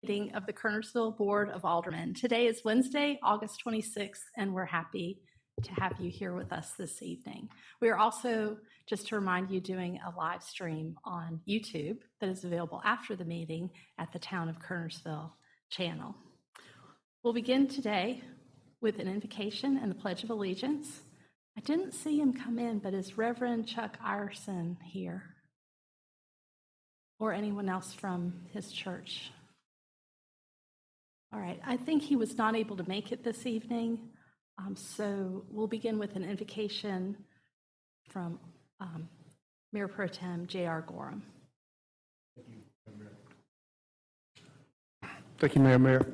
Meeting of the Kernersville Board of Aldermen. Today is Wednesday, August 26th, and we're happy to have you here with us this evening. We are also, just to remind you, doing a live stream on YouTube that is available after the meeting at the Town of Kernersville channel. We'll begin today with an invocation and the Pledge of Allegiance. I didn't see him come in, but is Reverend Chuck Ireson here? Or anyone else from his church? All right, I think he was not able to make it this evening, so we'll begin with an invocation from Mayor Pro Tem J.R. Gorham. Thank you, Mayor.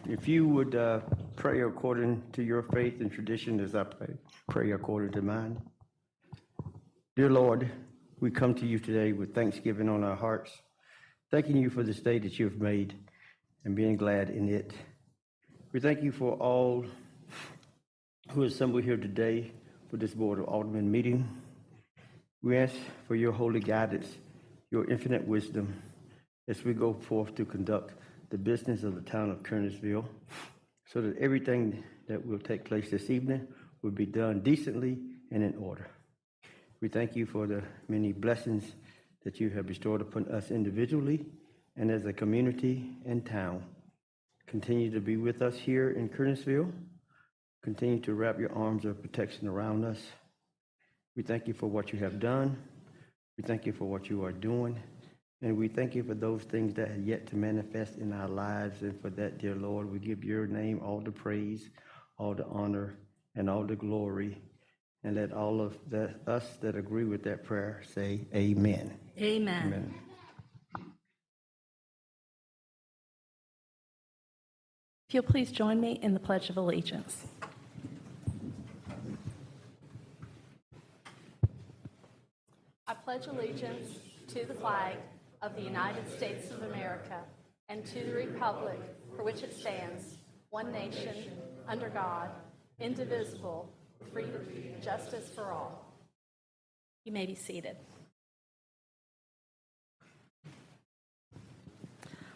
If you would pray according to your faith and tradition as I pray according to mine. Dear Lord, we come to you today with thanksgiving on our hearts, thanking you for this day that you have made and being glad in it. We thank you for all who assembled here today for this Board of Aldermen meeting. We ask for your holy guidance, your infinite wisdom, as we go forth to conduct the business of the town of Kernersville, so that everything that will take place this evening will be done decently and in order. We thank you for the many blessings that you have bestowed upon us individually and as a community and town. Continue to be with us here in Kernersville. Continue to wrap your arms of protection around us. We thank you for what you have done. We thank you for what you are doing. And we thank you for those things that are yet to manifest in our lives. And for that, dear Lord, we give your name all the praise, all the honor, and all the glory. And let all of us that agree with that prayer say amen. Amen. Amen. If you'll please join me in the Pledge of Allegiance. I pledge allegiance to the flag of the United States of America and to the republic for which it stands, one nation, under God, indivisible, with freedom and justice for all. You may be seated.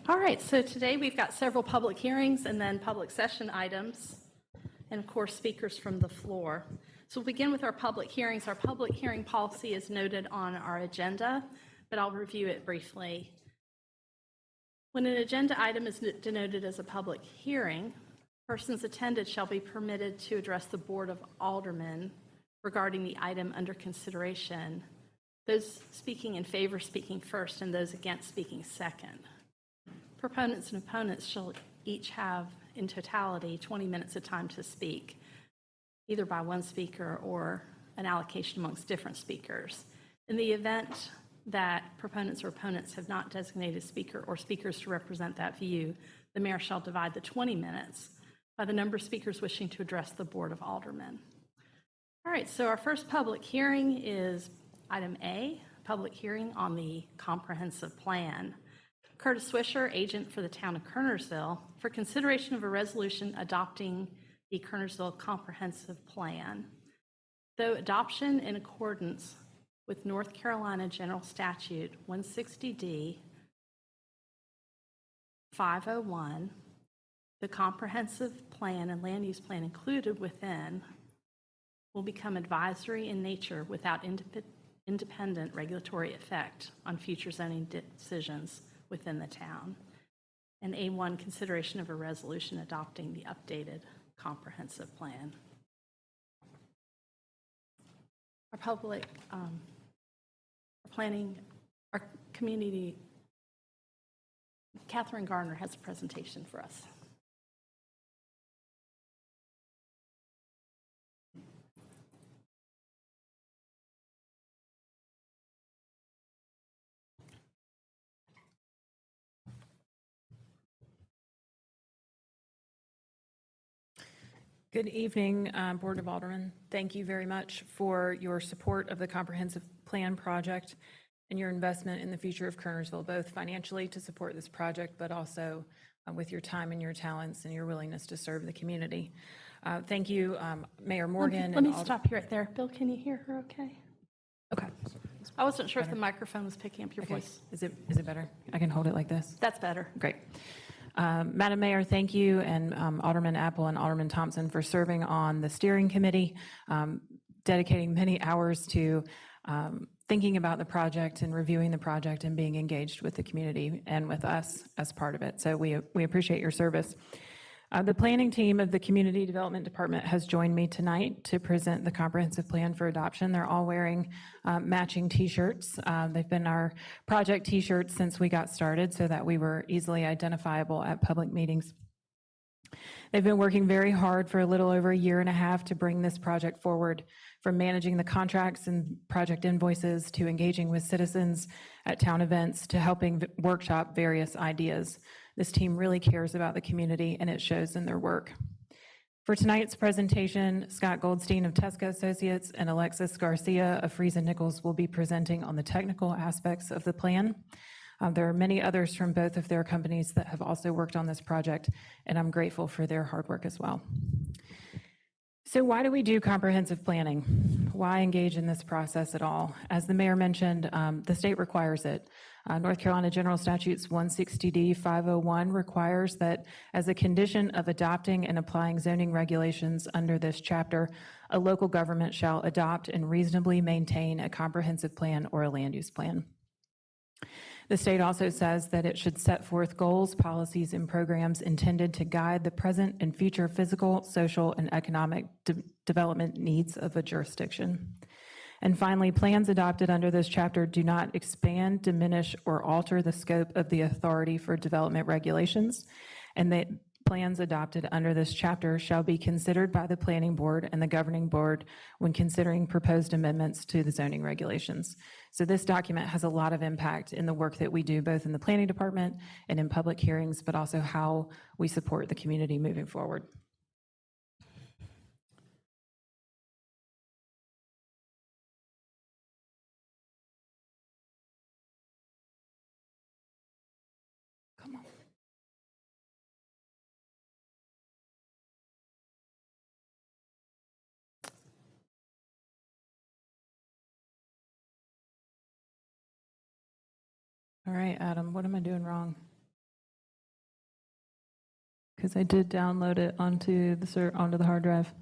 All right, so today we've got several public hearings and then public session items, and of course, speakers from the floor. So we'll begin with our public hearings. Our public hearing policy is noted on our agenda, but I'll review it briefly. When an agenda item is denoted as a public hearing, persons attended shall be permitted to address the Board of Aldermen regarding the item under consideration. Those speaking in favor speaking first, and those against speaking second. Proponents and opponents shall each have, in totality, 20 minutes of time to speak, either by one speaker or an allocation amongst different speakers. In the event that proponents or opponents have not designated a speaker or speakers to represent that view, the mayor shall divide the 20 minutes by the number of speakers wishing to address the Board of Aldermen. All right, so our first public hearing is item A, public hearing on the comprehensive plan. Curtis Swisher, agent for the town of Kernersville, for consideration of a resolution adopting the Kernersville Comprehensive Plan. Though adoption in accordance with North Carolina General Statute 160D 501, the comprehensive plan and land use plan included within will become advisory in nature without independent regulatory effect on future zoning decisions within the town. And A1, consideration of a resolution adopting the updated comprehensive plan. Our public, our planning, our community, Catherine Garner has a presentation for us. Good evening, Board of Aldermen. Thank you very much for your support of the Comprehensive Plan project and your investment in the future of Kernersville, both financially to support this project, but also with your time and your talents and your willingness to serve the community. Thank you, Mayor Morgan. Let me stop you right there. Bill, can you hear her okay? Okay. I wasn't sure if the microphone was picking up your Okay. voice. Is it better? I can hold it like this. That's better. Great. Madam Mayor, thank you, and Alderman Apple and Alderman Thompson for serving on the steering committee, dedicating many hours to thinking about the project and reviewing the project and being engaged with the community and with us as part of it. So we appreciate your service. The planning team of the Community Development Department has joined me tonight to present the comprehensive plan for adoption. They're all wearing matching T-shirts. They've been our project T-shirts since we got started so that we were easily identifiable at public meetings. They've been working very hard for a little over a year and a half to bring this project forward, from managing the contracts and project invoices to engaging with citizens at town events to helping workshop various ideas. This team really cares about the community, and it shows in their work. For tonight's presentation, Scott Goldstein of Tesco Associates and Alexis Garcia of Friesen Nichols will be presenting on the technical aspects of the plan. There are many others from both of their companies that have also worked on this project, and I'm grateful for their hard work as well. So why do we do comprehensive planning? Why engage in this process at all? As the mayor mentioned, the state requires it. North Carolina General Statutes 160D 501 requires that as a condition of adopting and applying zoning regulations under this chapter, a local government shall adopt and reasonably maintain a comprehensive plan or a land use plan. The state also says that it should set forth goals, policies, and programs intended to guide the present and future physical, social, and economic development needs of a jurisdiction. And finally, plans adopted under this chapter do not expand, diminish, or alter the scope of the authority for development regulations, and that plans adopted under this chapter shall be considered by the planning board and the governing board when considering proposed amendments to the zoning regulations. So this document has a lot of impact in the work that we do, both in the planning department and in public hearings, but also how we support the community moving forward. Come on. All right, Adam, what am I doing wrong? Because I did download it onto the hard drive.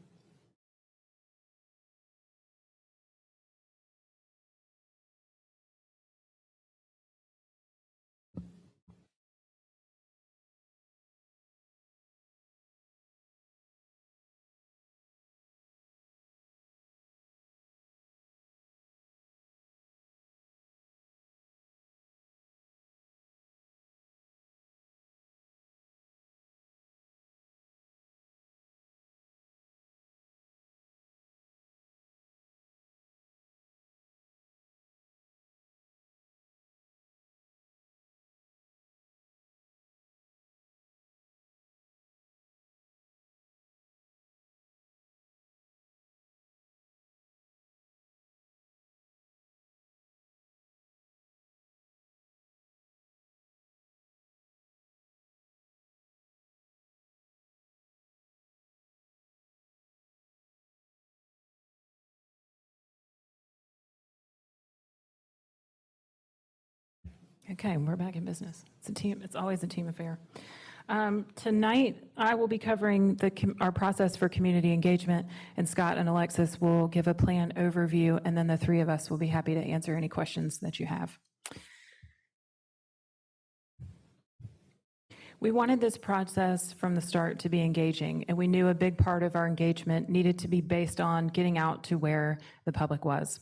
Okay, we're back in business. It's a team. It's always a team affair. Tonight, I will be covering our process for community engagement, and Scott and Alexis will give a plan overview, and then the three of us will be happy to answer any questions that you have. We wanted this process from the start to be engaging, and we knew a big part of our engagement needed to be based on getting out to where the public was.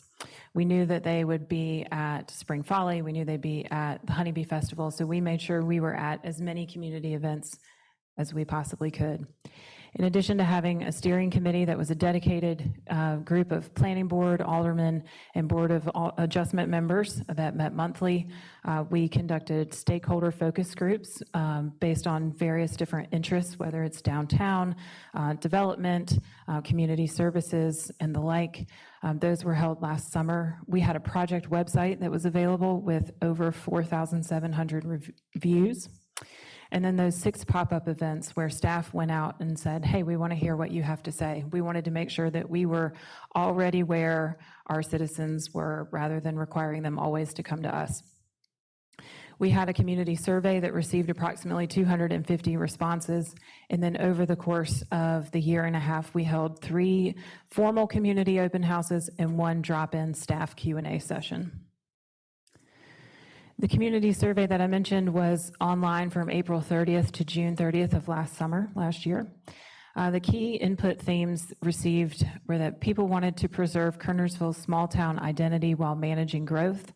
We knew that they would be at Spring Folly, we knew they'd be at the Honeybee Festival, so we made sure we were at as many community events as we possibly could. In addition to having a steering committee that was a dedicated group of planning board, aldermen, and board of adjustment members that met monthly, we conducted stakeholder focus groups based on various different interests, whether it's downtown, development, community services, and the like. Those were held last summer. We had a project website that was available with over 4,700 reviews. And then those 6 pop-up events where staff went out and said, hey, we want to hear what you have to say. We wanted to make sure that we were already where our citizens were rather than requiring them always to come to us. We had a community survey that received approximately 250 responses, and then over the course of the year and a half, we held 3 formal community open houses and 1 drop-in staff Q&A session. The community survey that I mentioned was online from April 30th to June 30th of last year. The key input themes received were that people wanted to preserve Kernersville's small-town identity while managing growth.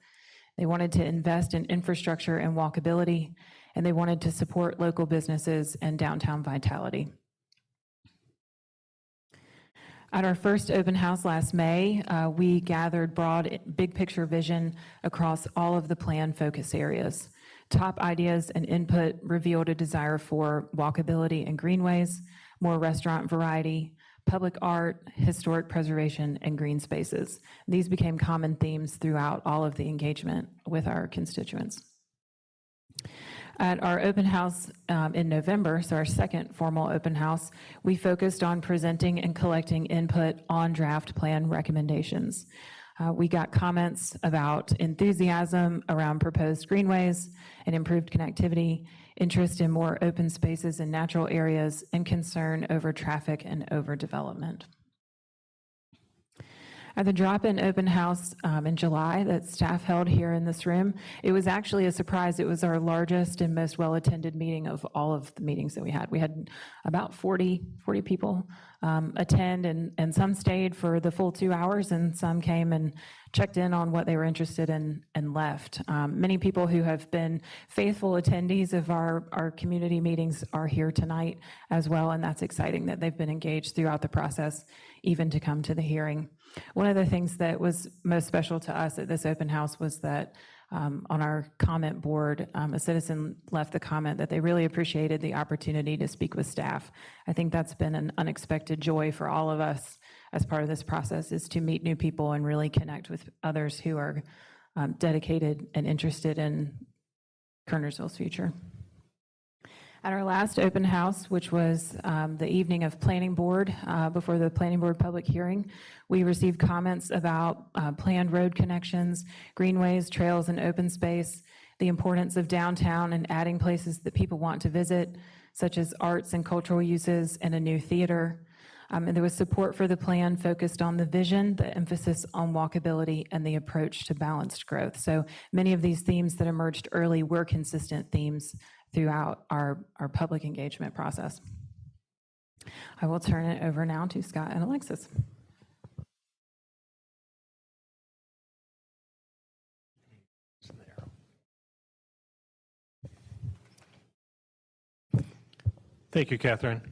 They wanted to invest in infrastructure and walkability, and they wanted to support local businesses and downtown vitality. At our first open house last May, we gathered broad, big picture vision across all of the plan focus areas. Top ideas and input revealed a desire for walkability and greenways, more restaurant variety, public art, historic preservation, and green spaces. These became common themes throughout all of the engagement with our constituents. At our open house in November, so our second formal open house, we focused on presenting and collecting input on draft plan recommendations. We got comments about enthusiasm around proposed greenways and improved connectivity, interest in more open spaces and natural areas, and concern over traffic and overdevelopment. At the drop-in open house in July that staff held here in this room, it was actually a surprise. It was our largest and most well-attended meeting of all of the meetings that we had. We had about 40 people attend, and some stayed for the full 2 hours, and some came and checked in on what they were interested in and left. Many people who have been faithful attendees of our community meetings are here tonight as well, and that's exciting that they've been engaged throughout the process, even to come to the hearing. One of the things that was most special to us at this open house was that on our comment board, a citizen left the comment that they really appreciated the opportunity to speak with staff. I think that's been an unexpected joy for all of us as part of this process, is to meet new people and really connect with others who are dedicated and interested in Kernersville's future. At our last open house, which was the evening of planning board, before the planning board public hearing, we received comments about planned road connections, greenways, trails, and open space, the importance of downtown and adding places that people want to visit, such as arts and cultural uses and a new theater. And there was support for the plan focused on the vision, the emphasis on walkability, and the approach to balanced growth. So many of these themes that emerged early were consistent themes throughout our public engagement process. I will turn it over now to Scott and Alexis. Thank you, Catherine.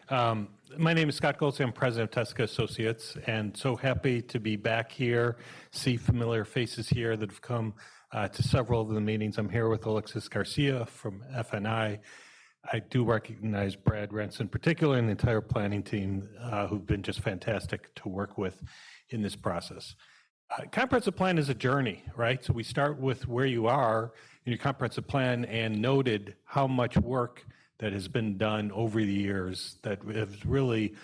My name is Scott Goldstein. I'm president of Tesca Associates, and so happy to be back here, see familiar faces here that have come to several of the meetings. I'm here with Alexis Garcia from FNI. I do recognize Brad Rentz in particular and the entire planning team who've been just fantastic to work with in this process. Comprehensive plan is a journey, right? So we start with where you are in your comprehensive plan and noted how much work that has been done over the years that has really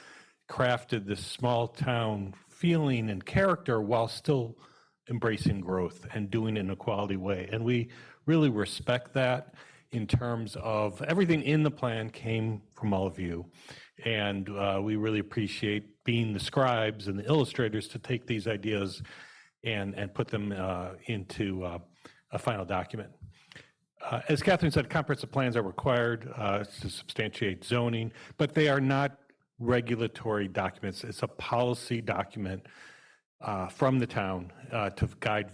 crafted this small town feeling and character while still embracing growth and doing it in a quality way. And we really respect that in terms of everything in the plan came from all of you. And we really appreciate being the scribes and the illustrators to take these ideas and put them into a final document. As Catherine said, comprehensive plans are required to substantiate zoning, but they are not regulatory documents. It's a policy document from the town to guide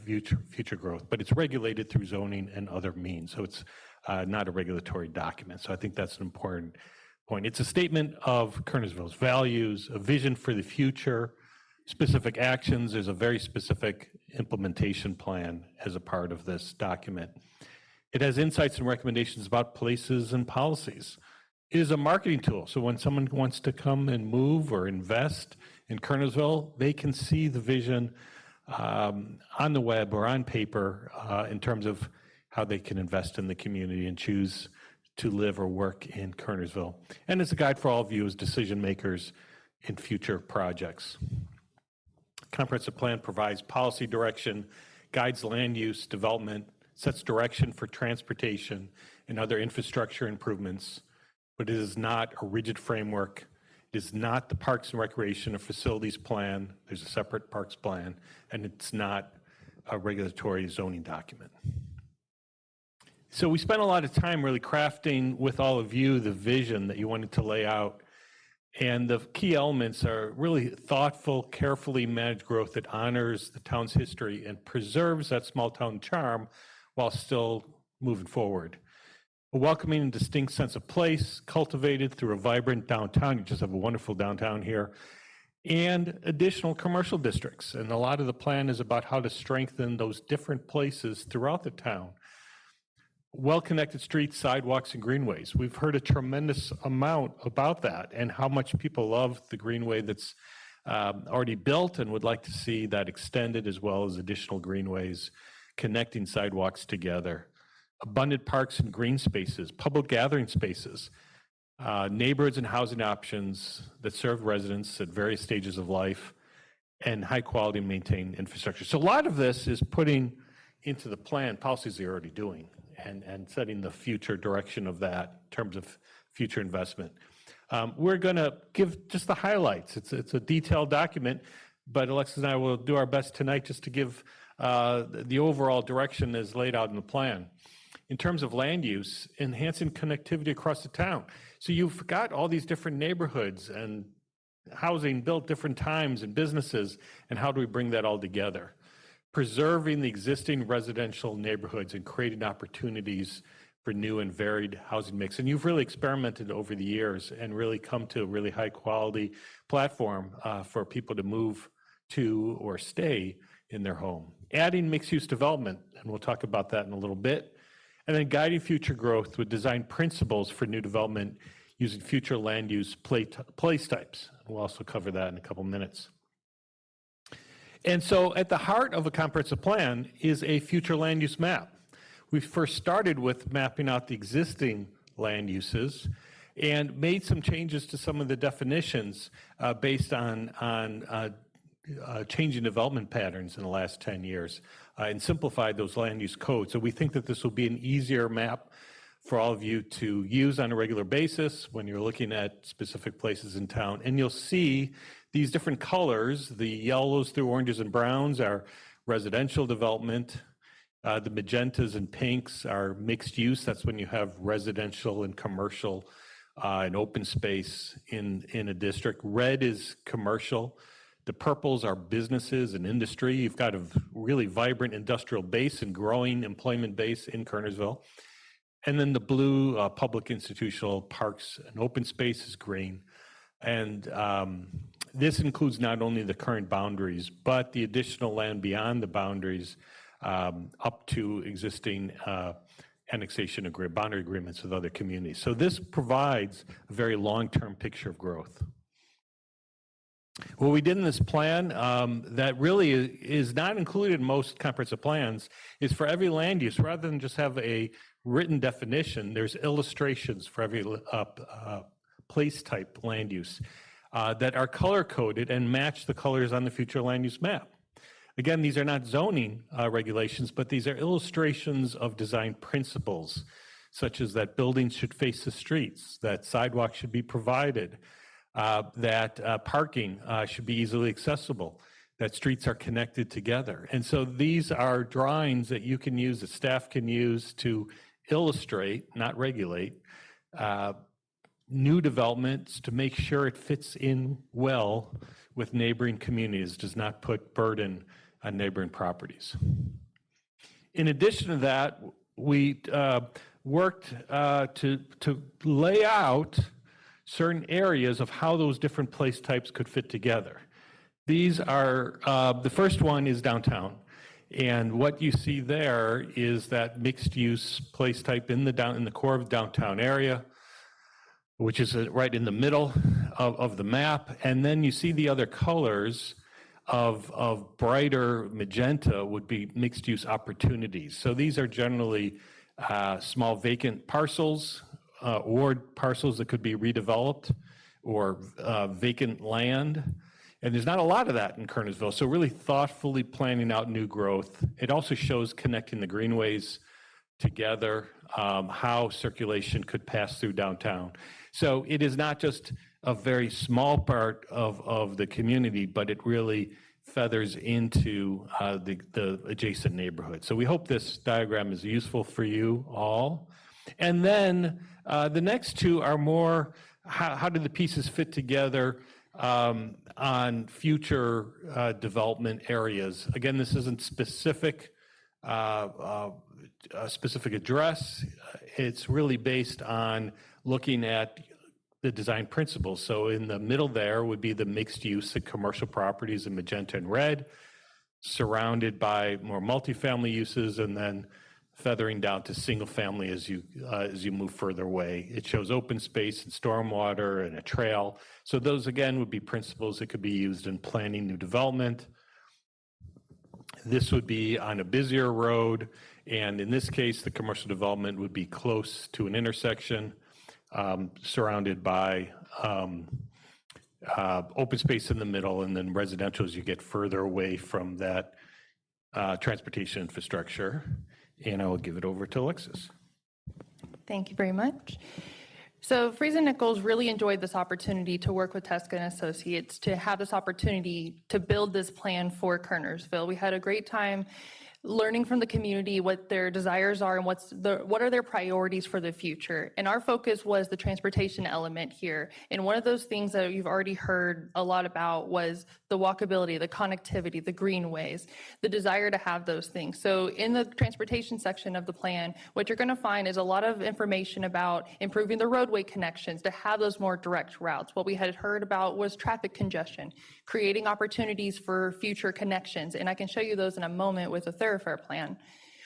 future growth, but it's regulated through zoning and other means. So it's not a regulatory document. So I think that's an important point. It's a statement of Kernersville's values, a vision for the future, specific actions. There's a very specific implementation plan as a part of this document. It has insights and recommendations about places and policies. It is a marketing tool. So when someone wants to come and move or invest in Kernersville, they can see the vision on the web or on paper in terms of how they can invest in the community and choose to live or work in Kernersville, and it's a guide for all of you as decision makers in future projects. Comprehensive plan provides policy direction, guides land use development, sets direction for transportation and other infrastructure improvements, but it is not a rigid framework. It is not the Parks and Recreation or Facilities Plan. There's a separate Parks Plan, and it's not a regulatory zoning document. So we spent a lot of time really crafting with all of you the vision that you wanted to lay out. And the key elements are really thoughtful, carefully managed growth that honors the town's history and preserves that small town charm while still moving forward. A welcoming and distinct sense of place cultivated through a vibrant downtown. You just have a wonderful downtown here. And additional commercial districts. And a lot of the plan is about how to strengthen those different places throughout the town. Well-connected streets, sidewalks, and greenways. We've heard a tremendous amount about that and how much people love the greenway that's already built and would like to see that extended, as well as additional greenways connecting sidewalks together. Abundant parks and green spaces, public gathering spaces, neighborhoods and housing options that serve residents at various stages of life, and high-quality maintained infrastructure. So a lot of this is putting into the plan policies they're already doing and setting the future direction of that in terms of future investment. We're going to give just the highlights. It's a detailed document, but Alexis and I will do our best tonight just to give the overall direction as laid out in the plan. In terms of land use, enhancing connectivity across the town. So you've got all these different neighborhoods and housing built different times and businesses, and how do we bring that all together? Preserving the existing residential neighborhoods and creating opportunities for new and varied housing mix. And you've really experimented over the years and really come to a really high quality platform for people to move to or stay in their home. Adding mixed use development, and we'll talk about that in a little bit. And then guiding future growth with design principles for new development using future land use place types. We'll also cover that in a couple minutes. And so at the heart of a comprehensive plan is a future land use map. We first started with mapping out the existing land uses and made some changes to some of the definitions based on changing development patterns in the last 10 years and simplified those land use codes. So we think that this will be an easier map for all of you to use on a regular basis when you're looking at specific places in town. And you'll see these different colors. The yellows through oranges and browns are residential development. The magentas and pinks are mixed use. That's when you have residential and commercial and open space in a district. Red is commercial. The purples are businesses and industry. You've got a really vibrant industrial base and growing employment base in Kernersville. And then the blue, public institutional parks and open space is green. And this includes not only the current boundaries, but the additional land beyond the boundaries up to existing annexation boundary agreements with other communities. So this provides a very long-term picture of growth. What we did in this plan that really is not included in most comprehensive plans is for every land use, rather than just have a written definition, there's illustrations for every place type land use that are color coded and match the colors on the future land use map. Again, these are not zoning regulations, but these are illustrations of design principles, such as that buildings should face the streets, that sidewalks should be provided, that parking should be easily accessible, that streets are connected together. And so these are drawings that you can use, that staff can use to illustrate, not regulate, new developments to make sure it fits in well with neighboring communities, does not put burden on neighboring properties. In addition to that, we worked to lay out certain areas of how those different place types could fit together. These are, the first one is downtown. And what you see there is that mixed use place type in the core of the downtown area, which is right in the middle of the map. And then you see the other colors of brighter magenta would be mixed use opportunities. So these are generally small vacant parcels award parcels that could be redeveloped or vacant land. And there's not a lot of that in Kernersville. So really thoughtfully planning out new growth. It also shows connecting the greenways together, how circulation could pass through downtown. So it is not just a very small part of the community, but it really feathers into the adjacent neighborhood. So we hope this diagram is useful for you all. And then the next two are more, how do the pieces fit together on future development areas? Again, this isn't specific, a specific address. It's really based on looking at the design principles. So in the middle there would be the mixed use of commercial properties in magenta and red, surrounded by more multifamily uses, and then feathering down to single family as you move further away. It shows open space and stormwater and a trail. So those again would be principles that could be used in planning new development. This would be on a busier road, and in this case, the commercial development would be close to an intersection, surrounded by open space in the middle, and then residential as you get further away from that transportation infrastructure. And I will give it over to Alexis. Thank you very much. So Friesen Nichols really enjoyed this opportunity to work with Teska and Associates to have this opportunity to build this plan for Kernersville. We had a great time learning from the community what their desires are and what are their priorities for the future. And our focus was the transportation element here. And one of those things that you've already heard a lot about was the walkability, the connectivity, the greenways, the desire to have those things. So in the transportation section of the plan, what you're going to find is a lot of information about improving the roadway connections to have those more direct routes. What we had heard about was traffic congestion, creating opportunities for future connections. And I can show you those in a moment with a thoroughfare plan.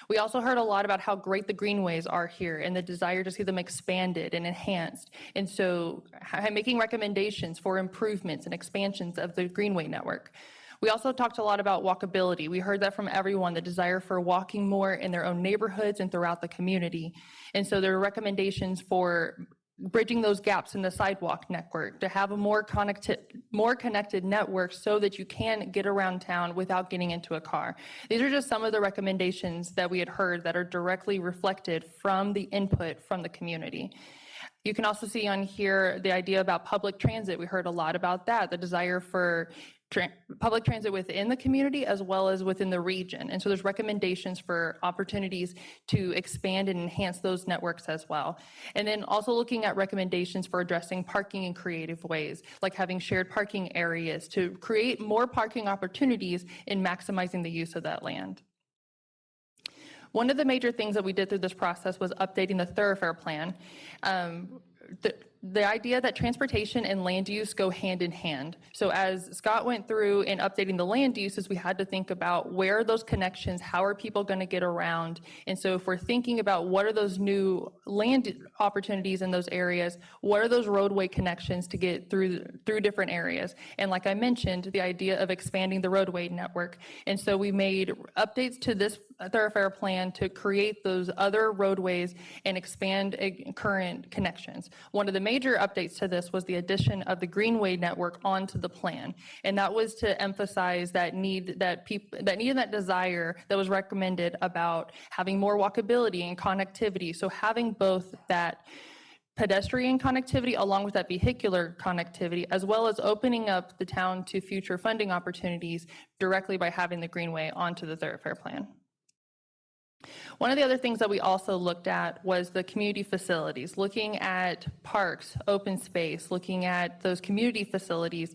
We also heard a lot about how great the greenways are here and the desire to see them expanded and enhanced. And so making recommendations for improvements and expansions of the greenway network. We also talked a lot about walkability. We heard that from everyone, the desire for walking more in their own neighborhoods and throughout the community. And so there are recommendations for bridging those gaps in the sidewalk network, to have a more connected network so that you can get around town without getting into a car. These are just some of the recommendations that we had heard that are directly reflected from the input from the community. You can also see on here the idea about public transit. We heard a lot about that, the desire for public transit within the community as well as within the region. And so there's recommendations for opportunities to expand and enhance those networks as well. And then also looking at recommendations for addressing parking in creative ways, like having shared parking areas to create more parking opportunities in maximizing the use of that land. One of the major things that we did through this process was updating the thoroughfare plan. The idea that transportation and land use go hand in hand. So as Scott went through in updating the land uses, we had to think about where are those connections, how are people going to get around? And so if we're thinking about what are those new land opportunities in those areas, what are those roadway connections to get through different areas? And like I mentioned, the idea of expanding the roadway network. And so we made updates to this thoroughfare plan to create those other roadways and expand current connections. One of the major updates to this was the addition of the Greenway network onto the plan. And that was to emphasize that need, that desire that was recommended about having more walkability and connectivity. So having both that pedestrian connectivity along with that vehicular connectivity, as well as opening up the town to future funding opportunities directly by having the Greenway onto the thoroughfare plan. One of the other things that we also looked at was the community facilities, looking at parks, open space, looking at those community facilities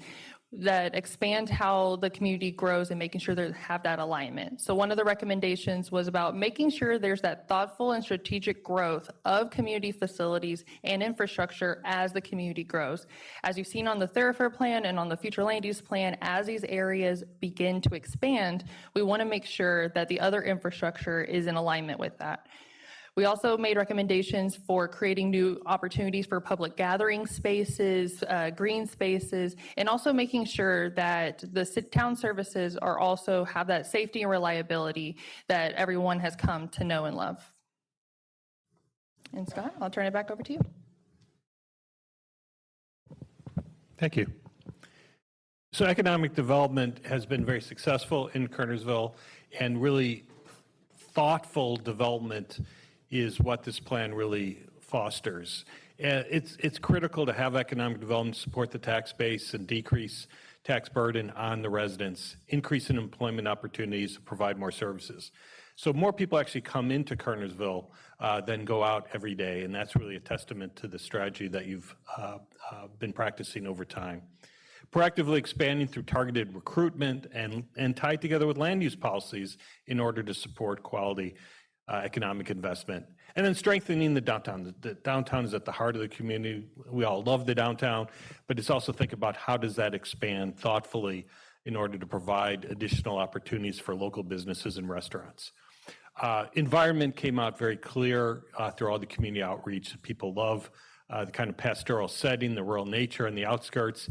that expand how the community grows and making sure they have that alignment. So one of the recommendations was about making sure there's that thoughtful and strategic growth of community facilities and infrastructure as the community grows. As you've seen on the thoroughfare plan and on the future land use plan, as these areas begin to expand, we want to make sure that the other infrastructure is in alignment with that. We also made recommendations for creating new opportunities for public gathering spaces, green spaces, and also making sure that the town services are also have that safety and reliability that everyone has come to know and love. And Scott, I'll turn it back over to you. Thank you. So economic development has been very successful in Kernersville, and really thoughtful development is what this plan really fosters. It's critical to have economic development support the tax base and decrease tax burden on the residents, increase in employment opportunities, provide more services. So more people actually come into Kernersville than go out every day, and that's really a testament to the strategy that you've been practicing over time. Proactively expanding through targeted recruitment and tied together with land use policies in order to support quality economic investment. And then strengthening the downtown. The downtown is at the heart of the community. We all love the downtown, but it's also think about how does that expand thoughtfully in order to provide additional opportunities for local businesses and restaurants. Environment came out very clear through all the community outreach that people love. The kind of pastoral setting, the rural nature and the outskirts,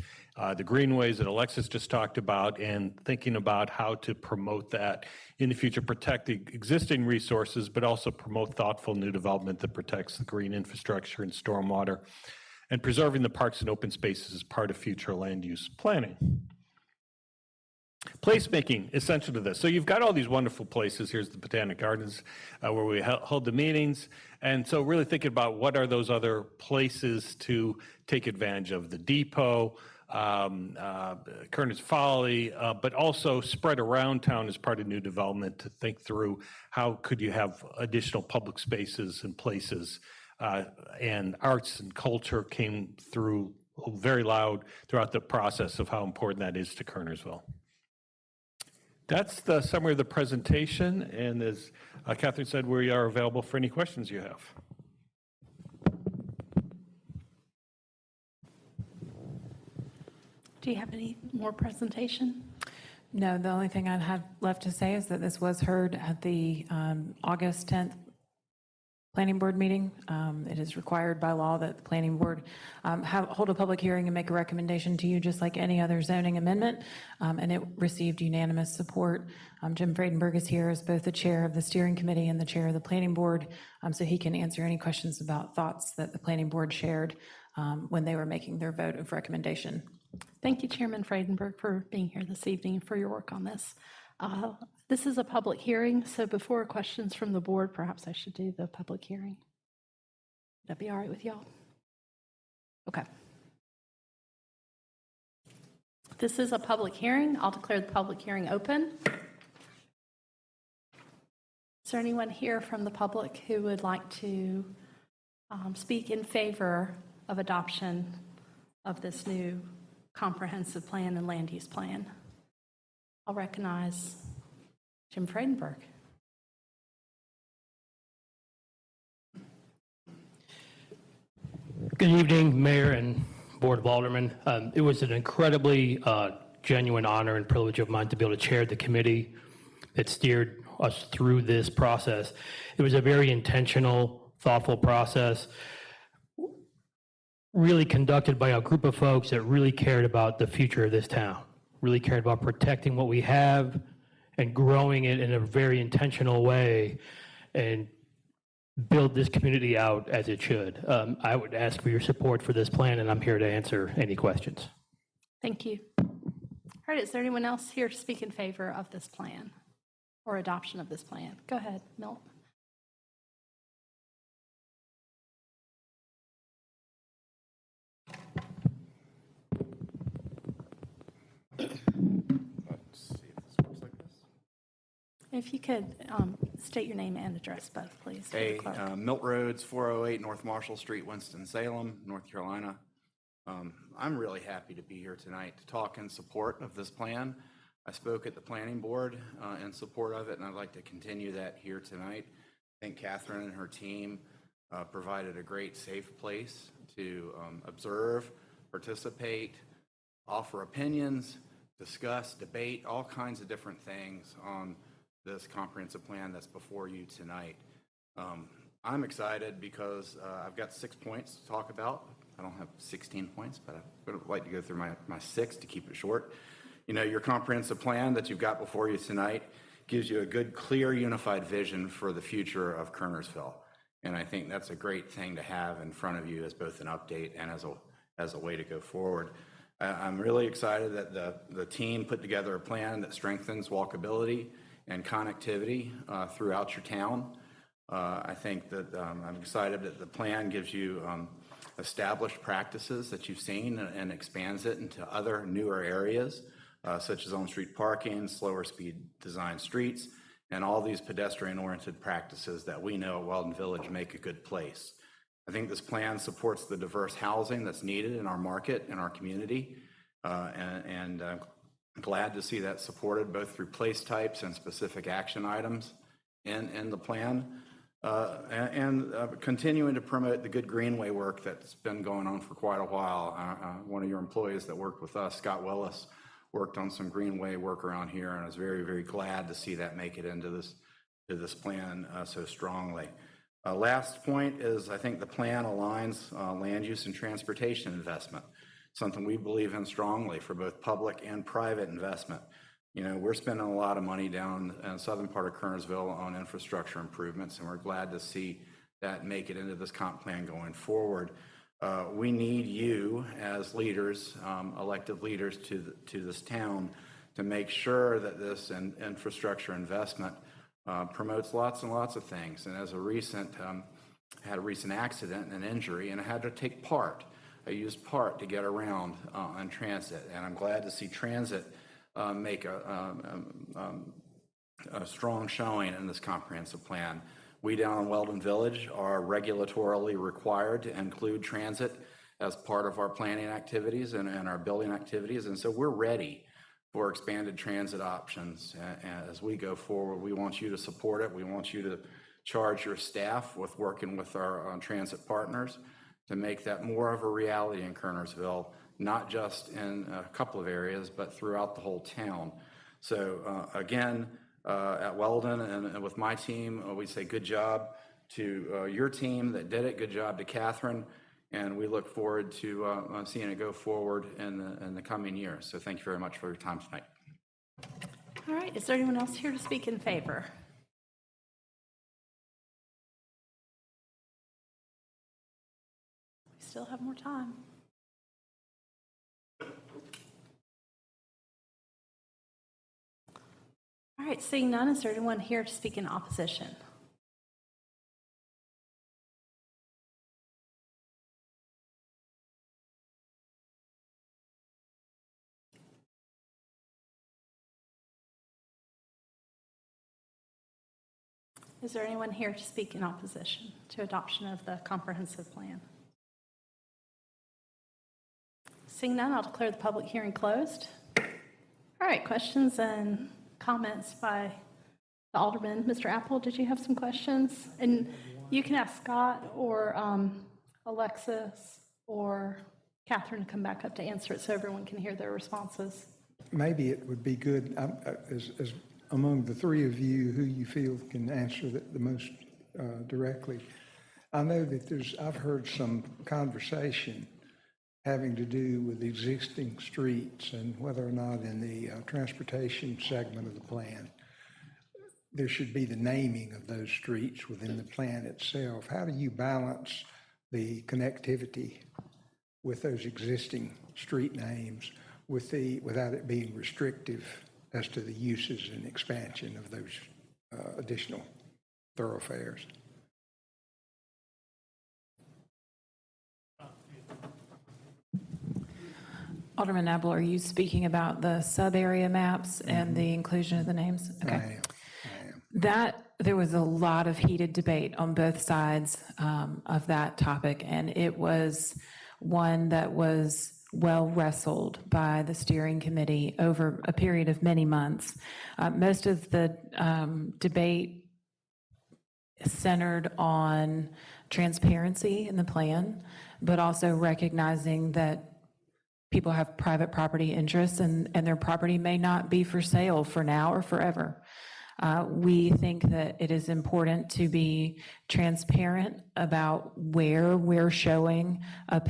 the greenways that Alexis just talked about, and thinking about how to promote that in the future, protect the existing resources, but also promote thoughtful new development that protects the green infrastructure and stormwater, and preserving the parks and open spaces as part of future land use planning. Placemaking, essential to this. So you've got all these wonderful places. Here's the Botanic Gardens where we hold the meetings. And so really thinking about what are those other places to take advantage of the depot, Kerner's Folly, but also spread around town as part of new development to think through how could you have additional public spaces and places. And arts and culture came through very loud throughout the process of how important that is to Kernersville. That's the summary of the presentation, and as Catherine said, we are available for any questions you have. Do you have any more presentation? No, the only thing I have left to say is that this was heard at the August 10th Planning Board meeting. It is required by law that the Planning Board hold a public hearing and make a recommendation to you, just like any other zoning amendment, and it received unanimous support. Jim Friedenberg is here as both the chair of the steering committee and the chair of the Planning Board, so he can answer any questions about thoughts that the Planning Board shared when they were making their vote of recommendation. Thank you, Chairman Friedenberg, for being here this evening and for your work on this. This is a public hearing, so before questions from the board, perhaps I should do the public hearing. Would that be all right with y'all? Okay. This is a public hearing. I'll declare the public hearing open. Is there anyone here from the public who would like to speak in favor of adoption of this new comprehensive plan and land use plan? I'll recognize Jim Friedenberg. Good evening, Mayor and Board of Aldermen. It was an incredibly genuine honor and privilege of mine to be able to chair the committee that steered us through this process. It was a very intentional, thoughtful process, really conducted by a group of folks that really cared about the future of this town, really cared about protecting what we have and growing it in a very intentional way and build this community out as it should. I would ask for your support for this plan, and I'm here to answer any questions. Thank you. All right, is there anyone else here to speak in favor of this plan or adoption of this plan? Go ahead, Milt. If you could state your name and address both, please. Hey, Milt Rhodes, 408 North Marshall Street, Winston-Salem, North Carolina. I'm really happy to be here tonight to talk in support of this plan. I spoke at the Planning Board in support of it, and I'd like to continue that here tonight. I think Catherine and her team provided a great safe place to observe, participate, offer opinions, discuss, debate, all kinds of different things on this comprehensive plan that's before you tonight. I'm excited because I've got 6 points to talk about. I don't have 16 points, but I would like to go through my 6 to keep it short. You know, your comprehensive plan that you've got before you tonight gives you a good, clear, unified vision for the future of Kernersville. And I think that's a great thing to have in front of you as both an update and as a way to go forward. I'm really excited that the team put together a plan that strengthens walkability and connectivity throughout your town. I think that I'm excited that the plan gives you established practices that you've seen and expands it into other newer areas, such as on-street parking, slower speed design streets, and all these pedestrian-oriented practices that we know at Weldon Village make a good place. I think this plan supports the diverse housing that's needed in our market, in our community, and I'm glad to see that supported both through place types and specific action items in the plan, and continuing to promote the good greenway work that's been going on for quite a while. One of your employees that worked with us, Scott Willis, worked on some greenway work around here, and I was very, very glad to see that make it into this plan so strongly. Last point is I think the plan aligns land use and transportation investment, something we believe in strongly for both public and private investment. You know, we're spending a lot of money down in the southern part of Kernersville on infrastructure improvements, and we're glad to see that make it into this comp plan going forward. We need you as leaders, elected leaders to this town, to make sure that this infrastructure investment promotes lots and lots of things. And as had a recent accident and injury, and I had to take part. I used part to get around on transit, and I'm glad to see transit make a strong showing in this comprehensive plan. We down in Weldon Village are regulatorily required to include transit as part of our planning activities and our building activities, and so we're ready for expanded transit options as we go forward. We want you to support it. We want you to charge your staff with working with our transit partners to make that more of a reality in Kernersville, not just in a couple of areas, but throughout the whole town. So again, at Weldon and with my team, we say good job to your team that did it. Good job to Catherine. And we look forward to seeing it go forward in the coming years. So thank you very much for your time tonight. All right, is there anyone else here to speak in favor? We still have more time. All right, seeing none, is there anyone here to speak in opposition? Is there anyone here to speak in opposition to adoption of the comprehensive plan? Seeing none, I'll declare the public hearing closed. All right, questions and comments by the Alderman. Mr. Apple, did you have some questions? And you can ask Scott or Alexis or Catherine to come back up to answer it so everyone can hear their responses. Maybe it would be good, as among the three of you, who you feel can answer the most directly. I know that I've heard some conversation having to do with existing streets and whether or not in the transportation segment of the plan, there should be the naming of those streets within the plan itself. How do you balance the connectivity with those existing street names without it being restrictive as to the uses and expansion of those additional thoroughfares? Alderman Apple, are you speaking about the sub-area maps and the inclusion of the names? Okay. I am. There was a lot of heated debate on both sides of that topic, and it was one that was well wrestled by the steering committee over a period of many months. Most of the debate centered on transparency in the plan, but also recognizing that people have private property interests and their property may not be for sale for now or forever. We think that it is important to be transparent about where we're showing a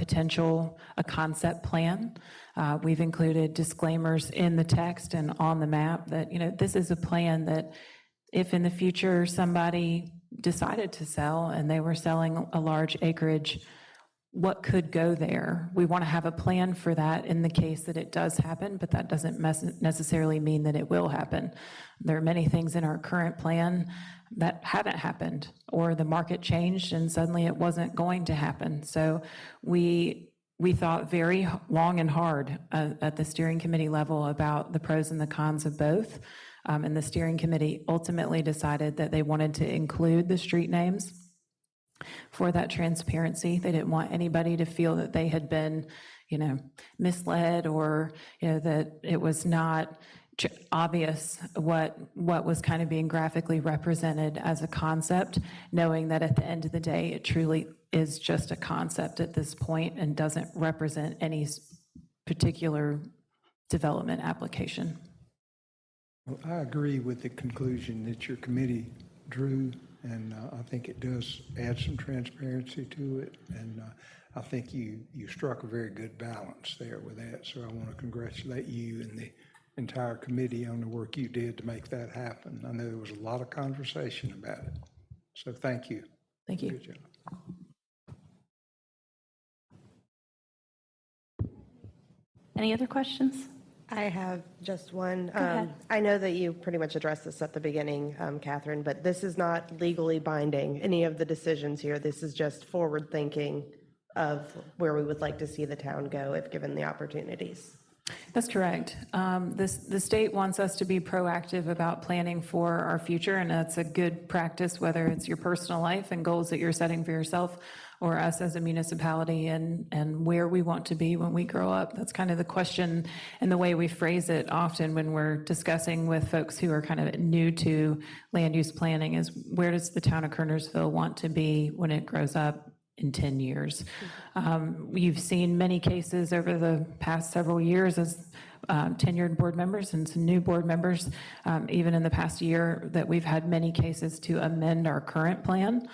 concept plan. We've included disclaimers in the text and on the map that, this is a plan that if in the future somebody decided to sell and they were selling a large acreage, what could go there. We want to have a plan for that in the case that it does happen, but that doesn't necessarily mean that it will happen. There are many things in our current plan that haven't happened, or the market changed and suddenly it wasn't going to happen. So we thought very long and hard at the steering committee level about the pros and the cons of both. And the steering committee ultimately decided that they wanted to include the street names for that transparency. They didn't want anybody to feel that they had been, misled, or, that it was not obvious what was kind of being graphically represented as a concept, knowing that at the end of the day, it truly is just a concept at this point and doesn't represent any particular development application. Well, I agree with the conclusion that your committee drew, and I think it does add some transparency to it. And I think you struck a very good balance there with that. So I want to congratulate you and the entire committee on the work you did to make that happen. I know there was a lot of conversation about it. So thank you. Thank you. Good job. Any other questions? I have just one. ahead. I know that you pretty much addressed this at the beginning, Catherine, but this is not legally binding, any of the decisions here. This is just forward thinking of where we would like to see the town go if given the opportunities. That's correct. The state wants us to be proactive about planning for our future, and that's a good practice, whether it's your personal life and goals that you're setting for yourself, or us as a municipality and where we want to be when we grow up. That's kind of the question and the way we phrase it often when we're discussing with folks who are kind of new to land use planning is, where does the town of Kernersville want to be when it grows up in 10 years? You've seen many cases over the past several years as tenured board members and some new board members, even in the past year, that we've had many cases to amend our current plan.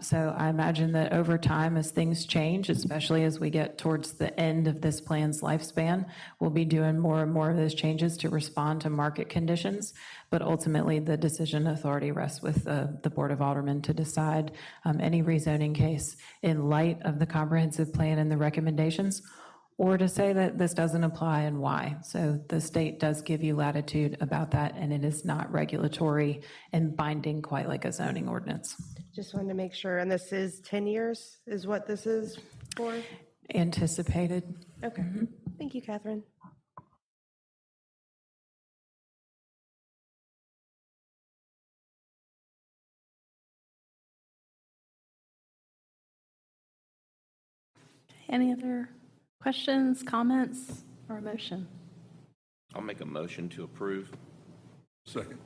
So I imagine that over time, as things change, especially as we get towards the end of this plan's lifespan, we'll be doing more and more of those changes to respond to market conditions. But ultimately, the decision authority rests with the Board of Aldermen to decide any rezoning case in light of the comprehensive plan and the recommendations, or to say that this doesn't apply and why. So the state does give you latitude about that, and it is not regulatory and binding quite like a zoning ordinance. Just wanted to make sure, and this is 10 years is what this is for? Anticipated. Okay. Thank you, Catherine. Any other questions, comments, or a motion? I'll make a motion to approve. Second.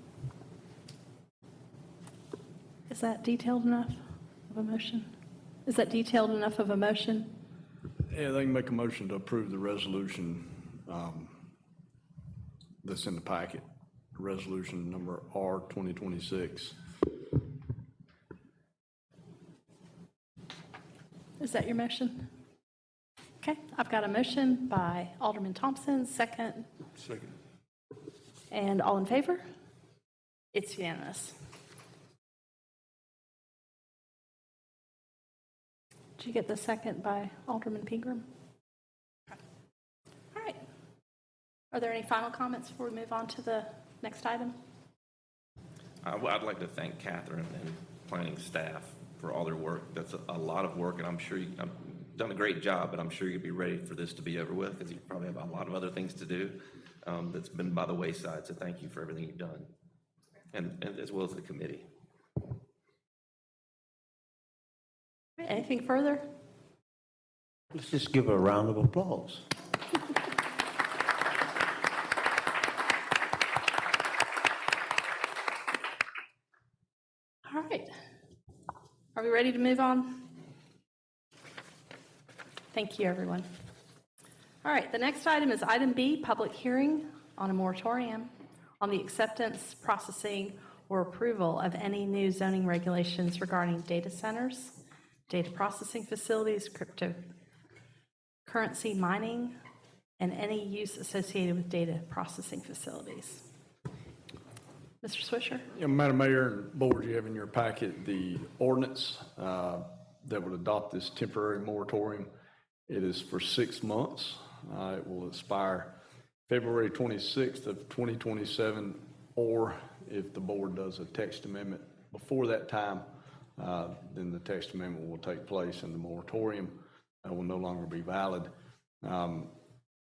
Is that detailed enough of a motion? Is that detailed enough of a motion? Yeah, they can make a motion to approve the resolution that's in the packet, resolution number R 2026. Is that your motion? Okay, I've got a motion by Alderman Thompson, second, Second. and all in favor? It's unanimous. Did you get the second by Alderman Pegram? Okay. All right. Are there any final comments before we move on to the next item? I'd like to thank Catherine and planning staff for all their work. That's a lot of work, and I'm sure you've done a great job, but I'm sure you'll be ready for this to be over with, because you probably have a lot of other things to do that's been by the wayside. So thank you for everything you've done, and as well as the committee. Anything further? Let's just give her a round of applause. All right. Are we ready to move on? Thank you, everyone. All right, the next item is item B, public hearing on a moratorium on the acceptance, processing, or approval of any new zoning regulations regarding data centers, data processing facilities, cryptocurrency mining, and any use associated with data processing facilities. Mr. Swisher? Yeah, Madam Mayor and Board, you have in your packet the ordinance that would adopt this temporary moratorium. It is for 6 months. It will expire February 26th of 2027, or if the board does a text amendment before that time, then the text amendment will take place and the moratorium will no longer be valid.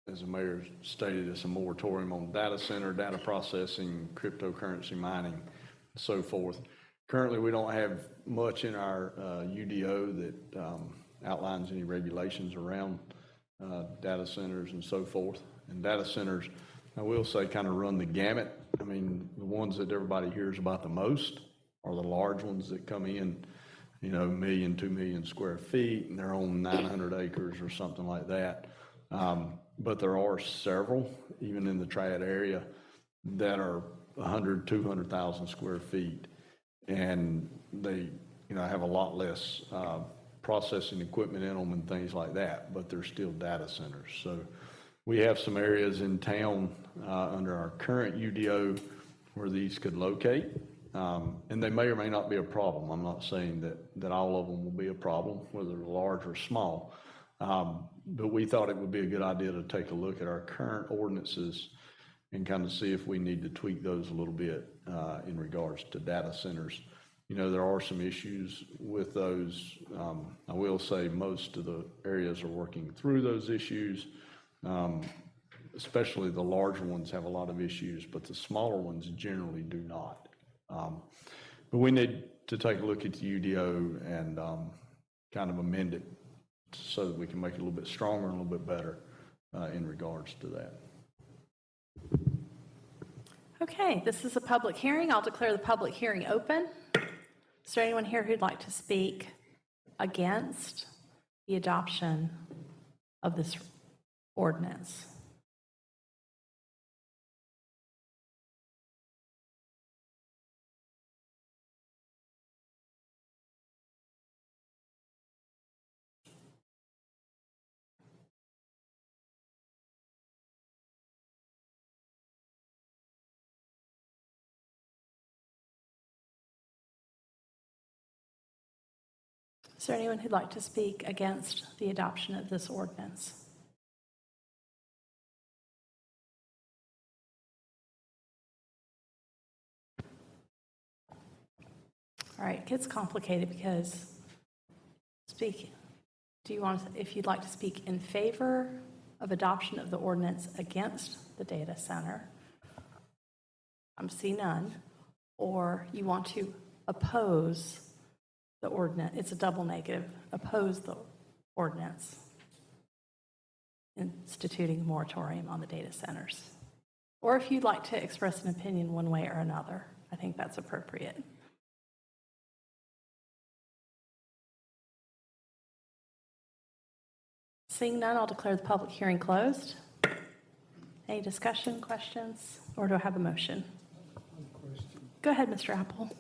As the mayor stated, it's a moratorium on data center, data processing, cryptocurrency mining, and so forth. Currently, we don't have much in our UDO that outlines any regulations around data centers and so forth. And data centers, I will say, kind of run the gamut. I mean, the ones that everybody hears about the most are the large ones that come in, you know, 1 million, 2 million square feet, and they're on 900 acres or something like that. But there are several, even in the Triad area, that are 100, 200,000 square feet. And they, you know, have a lot less processing equipment in them and things like that, but they're still data centers. So we have some areas in town under our current UDO where these could locate. And they may or may not be a problem. I'm not saying that all of them will be a problem, whether they're large or small. But we thought it would be a good idea to take a look at our current ordinances and kind of see if we need to tweak those a little bit in regards to data centers. You know, there are some issues with those. I will say most of the areas are working through those issues. Especially the larger ones have a lot of issues, but the smaller ones generally do not. But we need to take a look at the UDO and kind of amend it so that we can make it a little bit stronger and a little bit better in regards to that. Okay, this is a public hearing. I'll declare the public hearing open. Is there anyone here who'd like to speak against the adoption of this ordinance? Is there anyone who'd like to speak against the adoption of this ordinance? All right, it gets complicated because do you want to, if you'd like to speak in favor of adoption of the ordinance against the data center, I'm seeing none, or you want to oppose the ordinance, it's a double negative, oppose the ordinance instituting a moratorium on the data centers. Or if you'd like to express an opinion one way or another, I think that's appropriate. Seeing none, I'll declare the public hearing closed. Any discussion, questions, or do I have a motion? Go ahead, Mr. Apple.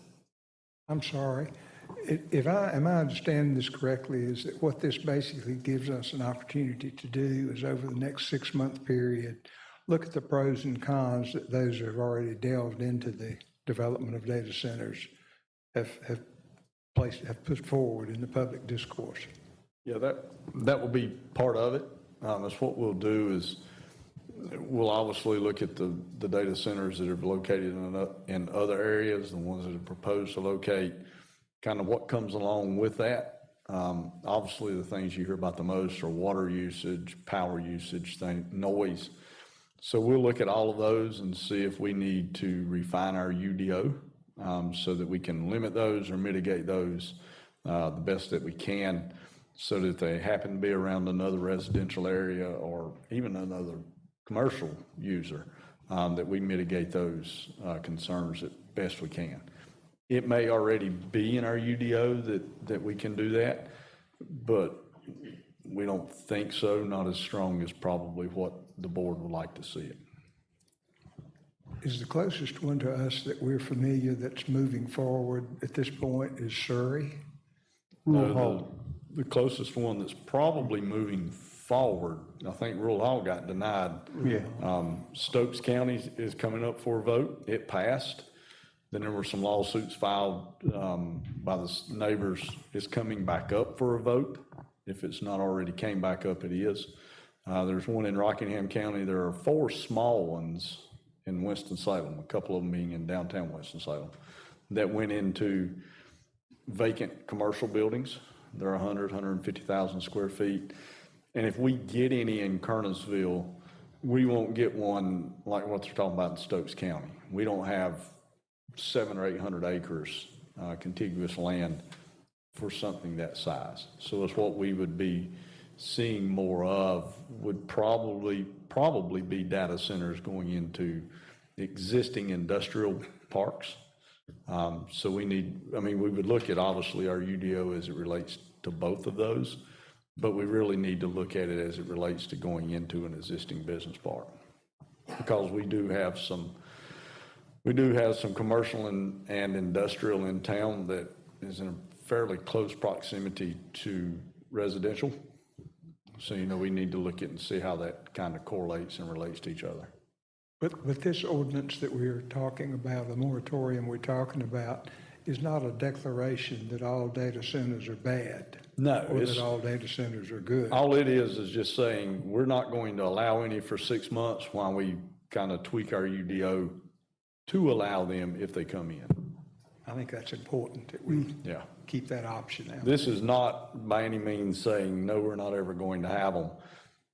I'm sorry. Am I understanding this correctly, is that what this basically gives us an opportunity to do is over the next 6-month period, look at the pros and cons that those who have already delved into the development of data centers have put forward in the public discourse? Yeah, that will be part of it. That's what we'll do is we'll obviously look at the data centers that are located in other areas, the ones that are proposed to locate, kind of what comes along with that. Obviously, the things you hear about the most are water usage, power usage, noise. So we'll look at all of those and see if we need to refine our UDO so that we can limit those or mitigate those the best that we can, so that they happen to be around another residential area or even another commercial user, that we mitigate those concerns as best we can. It may already be in our UDO that we can do that, but we don't think so, not as strong as probably what the board would like to see it. Is the closest one to us that we're familiar that's moving forward at this point is Surrey? No, the closest one that's probably moving forward, I think Rural Hall got denied. Yeah. Stokes County is coming up for a vote. It passed. Then there were some lawsuits filed by the neighbors. It's coming back up for a vote. If it's not already came back up, it is. There's one in Rockingham County. There are 4 small ones in Winston-Salem, a couple of them being in downtown Winston-Salem, that went into vacant commercial buildings. They're 150,000 square feet. And if we get any in Kernersville, we won't get one like what they're talking about in Stokes County. We don't have 700 or 800 acres contiguous land for something that size. So it's what we would be seeing more of, would probably be data centers going into existing industrial parks. So we need, we would look at obviously our UDO as it relates to both of those, but we really need to look at it as it relates to going into an existing business park. Because we do have some commercial and industrial in town that is in a fairly close proximity to residential. So, we need to look at and see how that kind of correlates and relates to each other. But this ordinance that we're talking about, the moratorium we're talking about, is not a declaration that all data centers are bad. No, Or it's, that all data centers are good. all it is just saying, we're not going to allow any for 6 months while we kind of tweak our UDO to allow them if they come in. I think that's important that we Yeah. keep that option out. This is not by any means saying, no, we're not ever going to have them.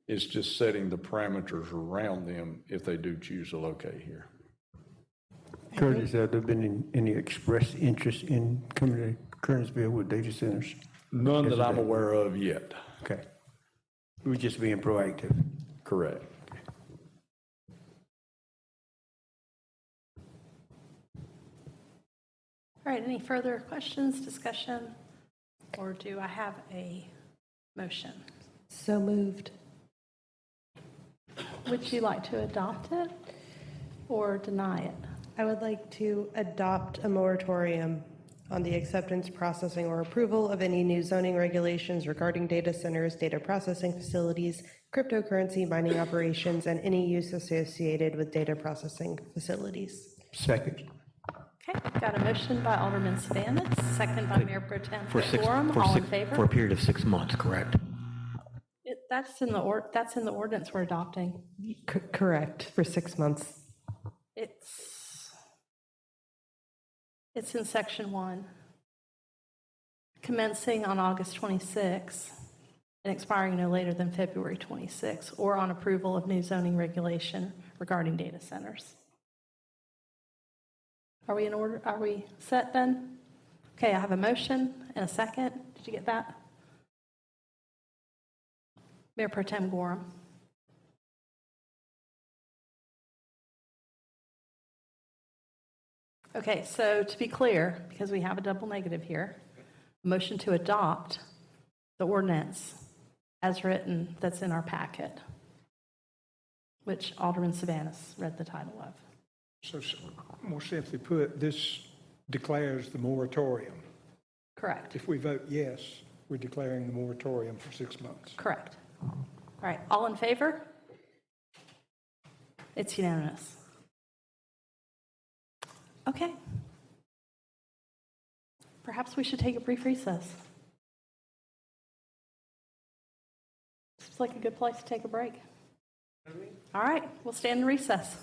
It's just setting the parameters around them if they do choose to locate here. Curtis, have there been any express interest in coming to Kernersville with data centers? None Yes, that I'm okay. aware of yet. Okay. We're just being proactive. Correct. All right, any further questions, discussion? Or do I have a motion? So moved. Would you like to adopt it or deny it? I would like to adopt a moratorium on the acceptance, processing, or approval of any new zoning regulations regarding data centers, data processing facilities, cryptocurrency mining operations, and any use associated with data processing facilities. Second. Okay, got a motion by Alderman Savanas, second by Mayor Pro Tem For six, Quorum. for All in six, favor? for a period of 6 months, correct? That's in the ordinance we're adopting. Correct, for 6 months. It's in section 1. Commencing on August 26 and expiring no later than February 26, or on approval of new zoning regulation regarding data centers. Are we in order? Are we set then? Okay, I have a motion and a second. Did you get that? Mayor Pro Tem Gorham. Okay, so to be clear, because we have a double negative here, motion to adopt the ordinance as written that's in our packet, which Alderman Savanas read the title of. So more simply put, this declares the moratorium. Correct. If we vote yes, we're declaring the moratorium for 6 months. Correct. All right, all in favor? It's unanimous. Okay. Perhaps we should take a brief recess. Seems like a good place to take a break. All right, we'll stand in recess.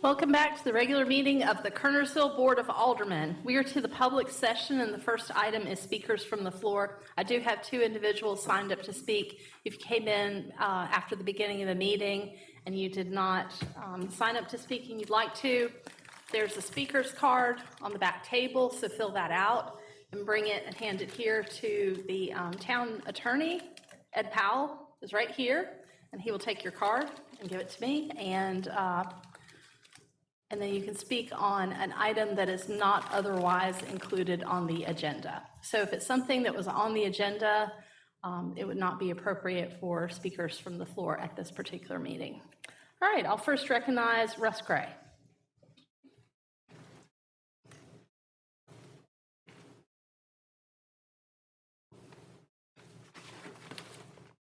Welcome back to the regular meeting of the Kernersville Board of Aldermen. We are to the public session, and the first item is speakers from the floor. I do have 2 individuals signed up to speak. If you came in after the beginning of the meeting and you did not sign up to speak and you'd like to, there's a speaker's card on the back table, so fill that out and bring it and hand it here to the town attorney. Ed Powell is right here, and he will take your card and give it to me, and then you can speak on an item that is not otherwise included on the agenda. So if it's something that was on the agenda, it would not be appropriate for speakers from the floor at this particular meeting. All right, I'll first recognize Russ Gray.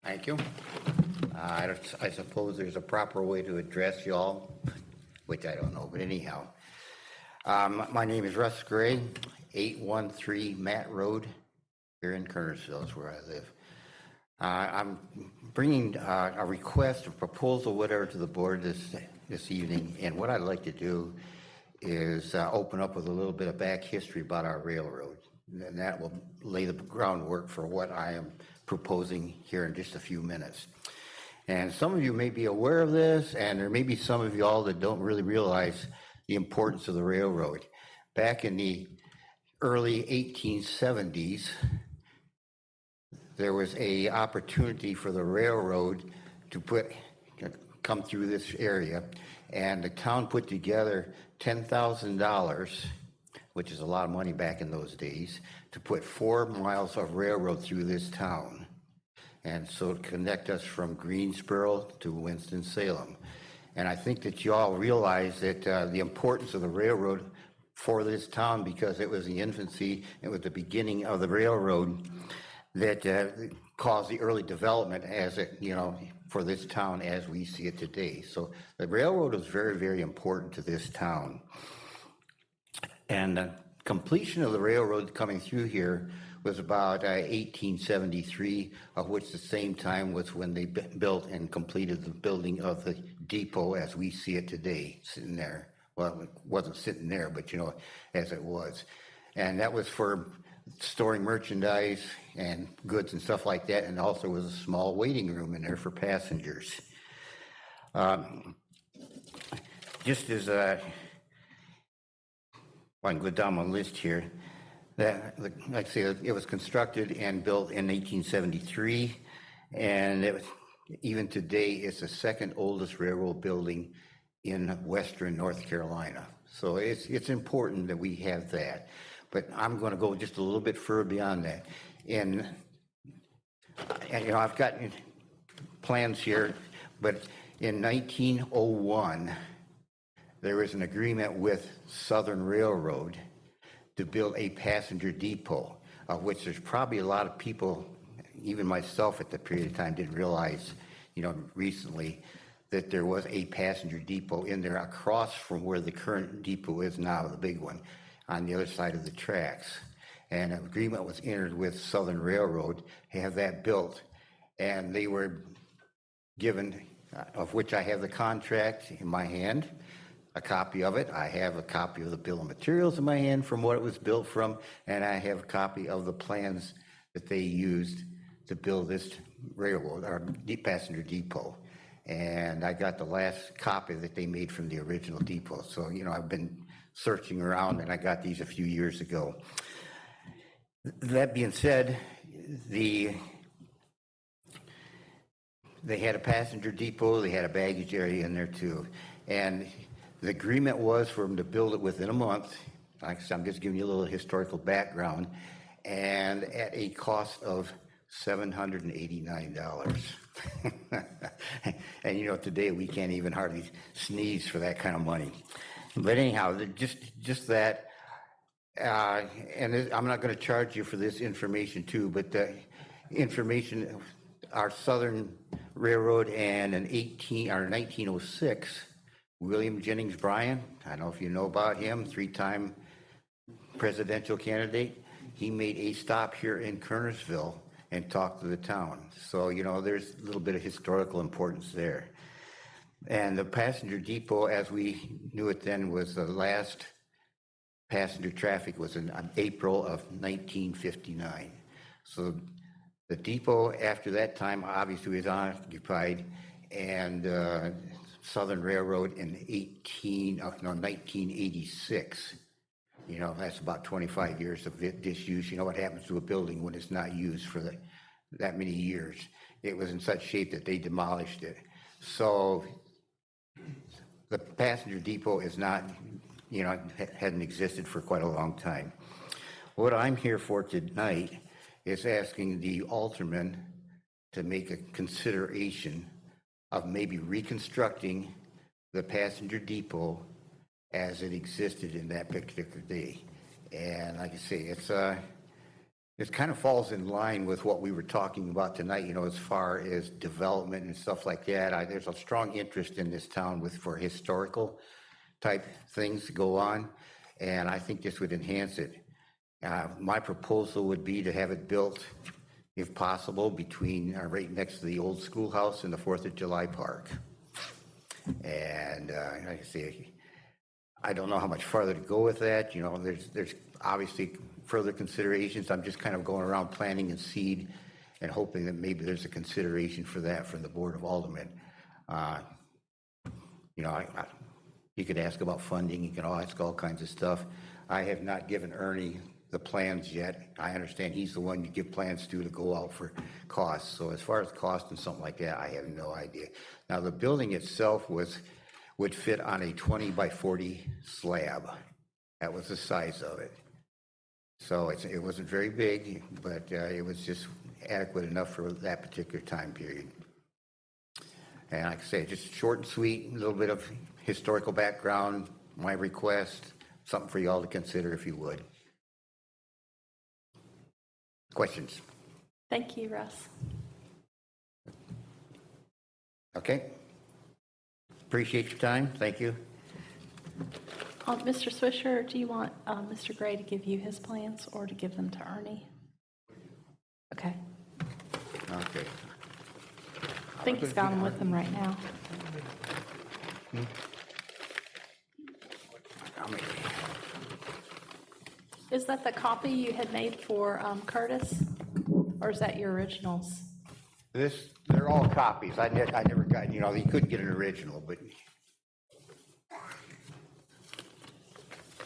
Thank you. I suppose there's a proper way to address you all, which I don't know, but anyhow. My name is Russ Gray, 813 Matt Road, here in Kernersville is where I live. I'm bringing a request, a proposal, whatever, to the board this evening, and what I'd like to do is open up with a little bit of back history about our railroad, and that will lay the groundwork for what I am proposing here in just a few minutes. And some of you may be aware of this, and there may be some of you all that don't really realize the importance of the railroad. Back in the early 1870s, there was an opportunity for the railroad to come through this area, and the town put together $10,000, which is a lot of money back in those days, to put 4 miles of railroad through this town. And so to connect us from Greensboro to Winston-Salem. And I think that you all realize that the importance of the railroad for this town, because it was the infancy, it was the beginning of the railroad that caused the early development as it, for this town as we see it today. So the railroad was very, very important to this town. And the completion of the railroad coming through here was about 1873, of which the same time was when they built and completed the building of the depot as we see it today, sitting there. Well, it wasn't sitting there, but as it was. And that was for storing merchandise and goods and stuff like that, and also was a small waiting room in there for passengers. Just as I can go down my list here, that, like I say, it was constructed and built in 1873, and even today, it's the second oldest railroad building in western North Carolina. So it's important that we have that. But I'm going to go just a little bit further beyond that. And I've got plans here, but in 1901, there was an agreement with Southern Railroad to build a passenger depot, of which there's probably a lot of people, even myself at the period of time, didn't realize, recently, that there was a passenger depot in there across from where the current depot is now, the big one, on the other side of the tracks. And an agreement was entered with Southern Railroad to have that built. And they were given, of which I have the contract in my hand, a copy of it. I have a copy of the bill of materials in my hand from what it was built from, and I have a copy of the plans that they used to build this railroad, or passenger depot. And I got the last copy that they made from the original depot. So, I've been searching around, and I got these a few years ago. That being said, they had a passenger depot, they had a baggage area in there too. And the agreement was for them to build it within a month. Like I said, I'm just giving you a little historical background, and at a cost of $789. And today we can't even hardly sneeze for that kind of money. But anyhow, just that, and I'm not going to charge you for this information too, but the information, our Southern Railroad, and in 1906, William Jennings Bryan, I don't know if you know about him, 3-time presidential candidate, he made a stop here in Kernersville and talked to the town. So, there's a little bit of historical importance there. And the passenger depot, as we knew it then, was the last passenger traffic was in April of 1959. So the depot after that time obviously was occupied, and Southern Railroad in 1986. You know, that's about 25 years of disuse. You know what happens to a building when it's not used for that many years. It was in such shape that they demolished it. So the passenger depot is not, you know, hadn't existed for quite a long time. What I'm here for tonight is asking the Aldermen to make a consideration of maybe reconstructing the passenger depot as it existed in that particular day. And like I say, it kind of falls in line with what we were talking about tonight, you know, as far as development and stuff like that. There's a strong interest in this town for historical type things to go on, and I think this would enhance it. My proposal would be to have it built, if possible, between right next to the old schoolhouse and the 4th of July Park. And like I say, I don't know how much farther to go with that. You know, there's obviously further considerations. I'm just kind of going around planting and seed and hoping that maybe there's a consideration for that from the Board of Aldermen. You know, you could ask about funding. You can ask all kinds of stuff. I have not given Ernie the plans yet. I understand he's the one you give plans to go out for costs. So as far as cost and something like that, I have no idea. Now, the building itself would fit on a 20 by 40 slab. That was the size of it. So it wasn't very big, but it was just adequate enough for that particular time period. And like I say, just short and sweet, a little bit of historical background, my request, something for you all to consider if you would. Questions? Thank you, Russ. Okay. Appreciate your time. Thank you. Mr. Swisher, do you want Mr. Gray to give you his plans or to give them to Ernie? Okay. Okay. I think he's got them with him right now. Is that the copy you had made for Curtis? Or is that your originals? They're all copies. I never got, you know, you couldn't get an original, but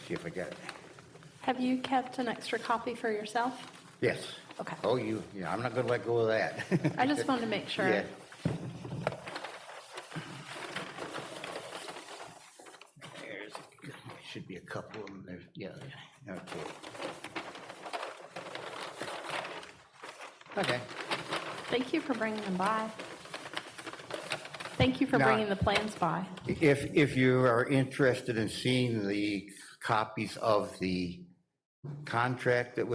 see if I got it. Have you kept an extra copy for yourself? Yes. Okay. Oh, yeah, I'm not going to let go of that. I just wanted to make sure. Yeah. There should be a couple of them there. Yeah. Okay. Okay. Thank you for bringing them by. Thank you for Now- bringing the plans by. If you are interested in seeing the copies of the contract that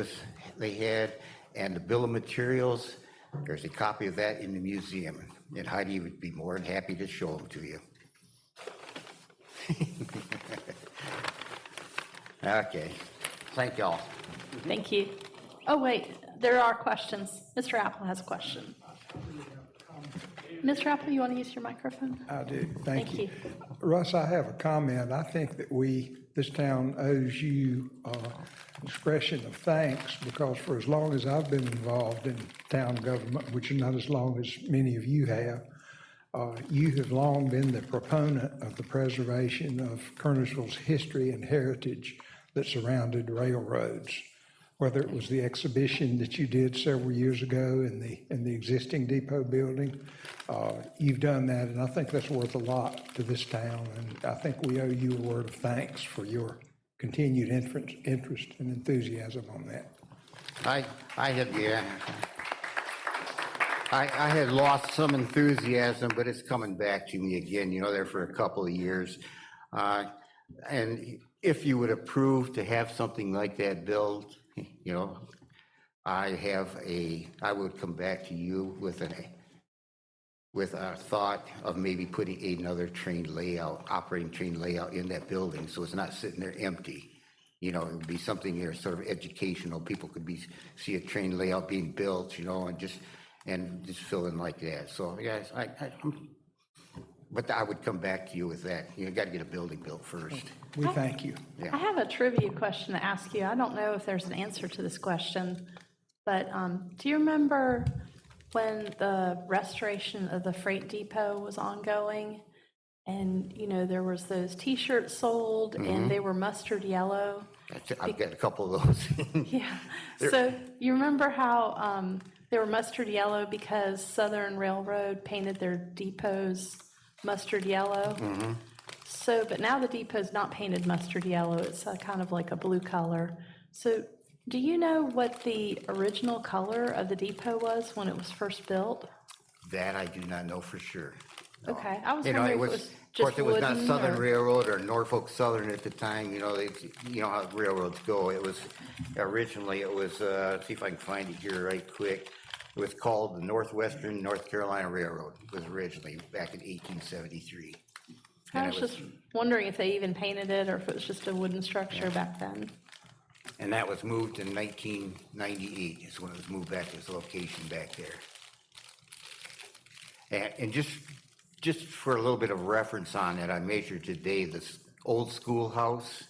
they had and the bill of materials, there's a copy of that in the museum, and Heidi would be more than happy to show them to you. Okay, thank y'all. Thank you. Oh, wait, there are questions. Mr. Apple has a question. Mr. Apple, you want to use your microphone? I do, thank you. Thank you. Russ, I have a comment. I think that this town owes you expression of thanks, because for as long as I've been involved in town government, which is not as long as many of you have long been the proponent of the preservation of Kernersville's history and heritage that surrounded railroads. Whether it was the exhibition that you did several years ago in the existing depot building, you've done that, and I think that's worth a lot to this town, and I think we owe you a word of thanks for your continued interest and enthusiasm on that. I had lost some enthusiasm, but it's coming back to me again, you know, there for a couple of years. And if you would approve to have something like that built, you know, I would come back to you with a thought of maybe putting another operating train layout in that building, so it's not sitting there empty. You know, it would be something there sort of educational. People could see a train layout being built, you know, and just fill in like that. So, yes, But I would come back to you with that. You got to get a building built first. We thank you. I have a trivia question to ask you. I don't know if there's an answer to this question, but do you remember when the restoration of the freight depot was ongoing? And, you know, there was those T-shirts sold and they were mustard yellow. I've got a couple of those. Yeah. So you remember how they were mustard yellow because Southern Railroad painted their depots mustard yellow? So, but now the depot's not painted mustard yellow. It's kind of like a blue color. So do you know what the original color of the depot was when it was first built? That I do not know for sure. No. Okay, I was You know, wondering it if it was, was of just course, it was not wooden Southern or- Railroad or Norfolk Southern at the time, you know, you know how railroads go. It was, originally, it was, see if I can find it here right quick. It was called the Northwestern North Carolina Railroad. It was originally back in 1873. I And was it just wondering if they even painted it or if it was just a wooden structure back then. And that was moved in 1998, is when it was moved back to its location back there. And just for a little bit of reference on it, I measured today, this old schoolhouse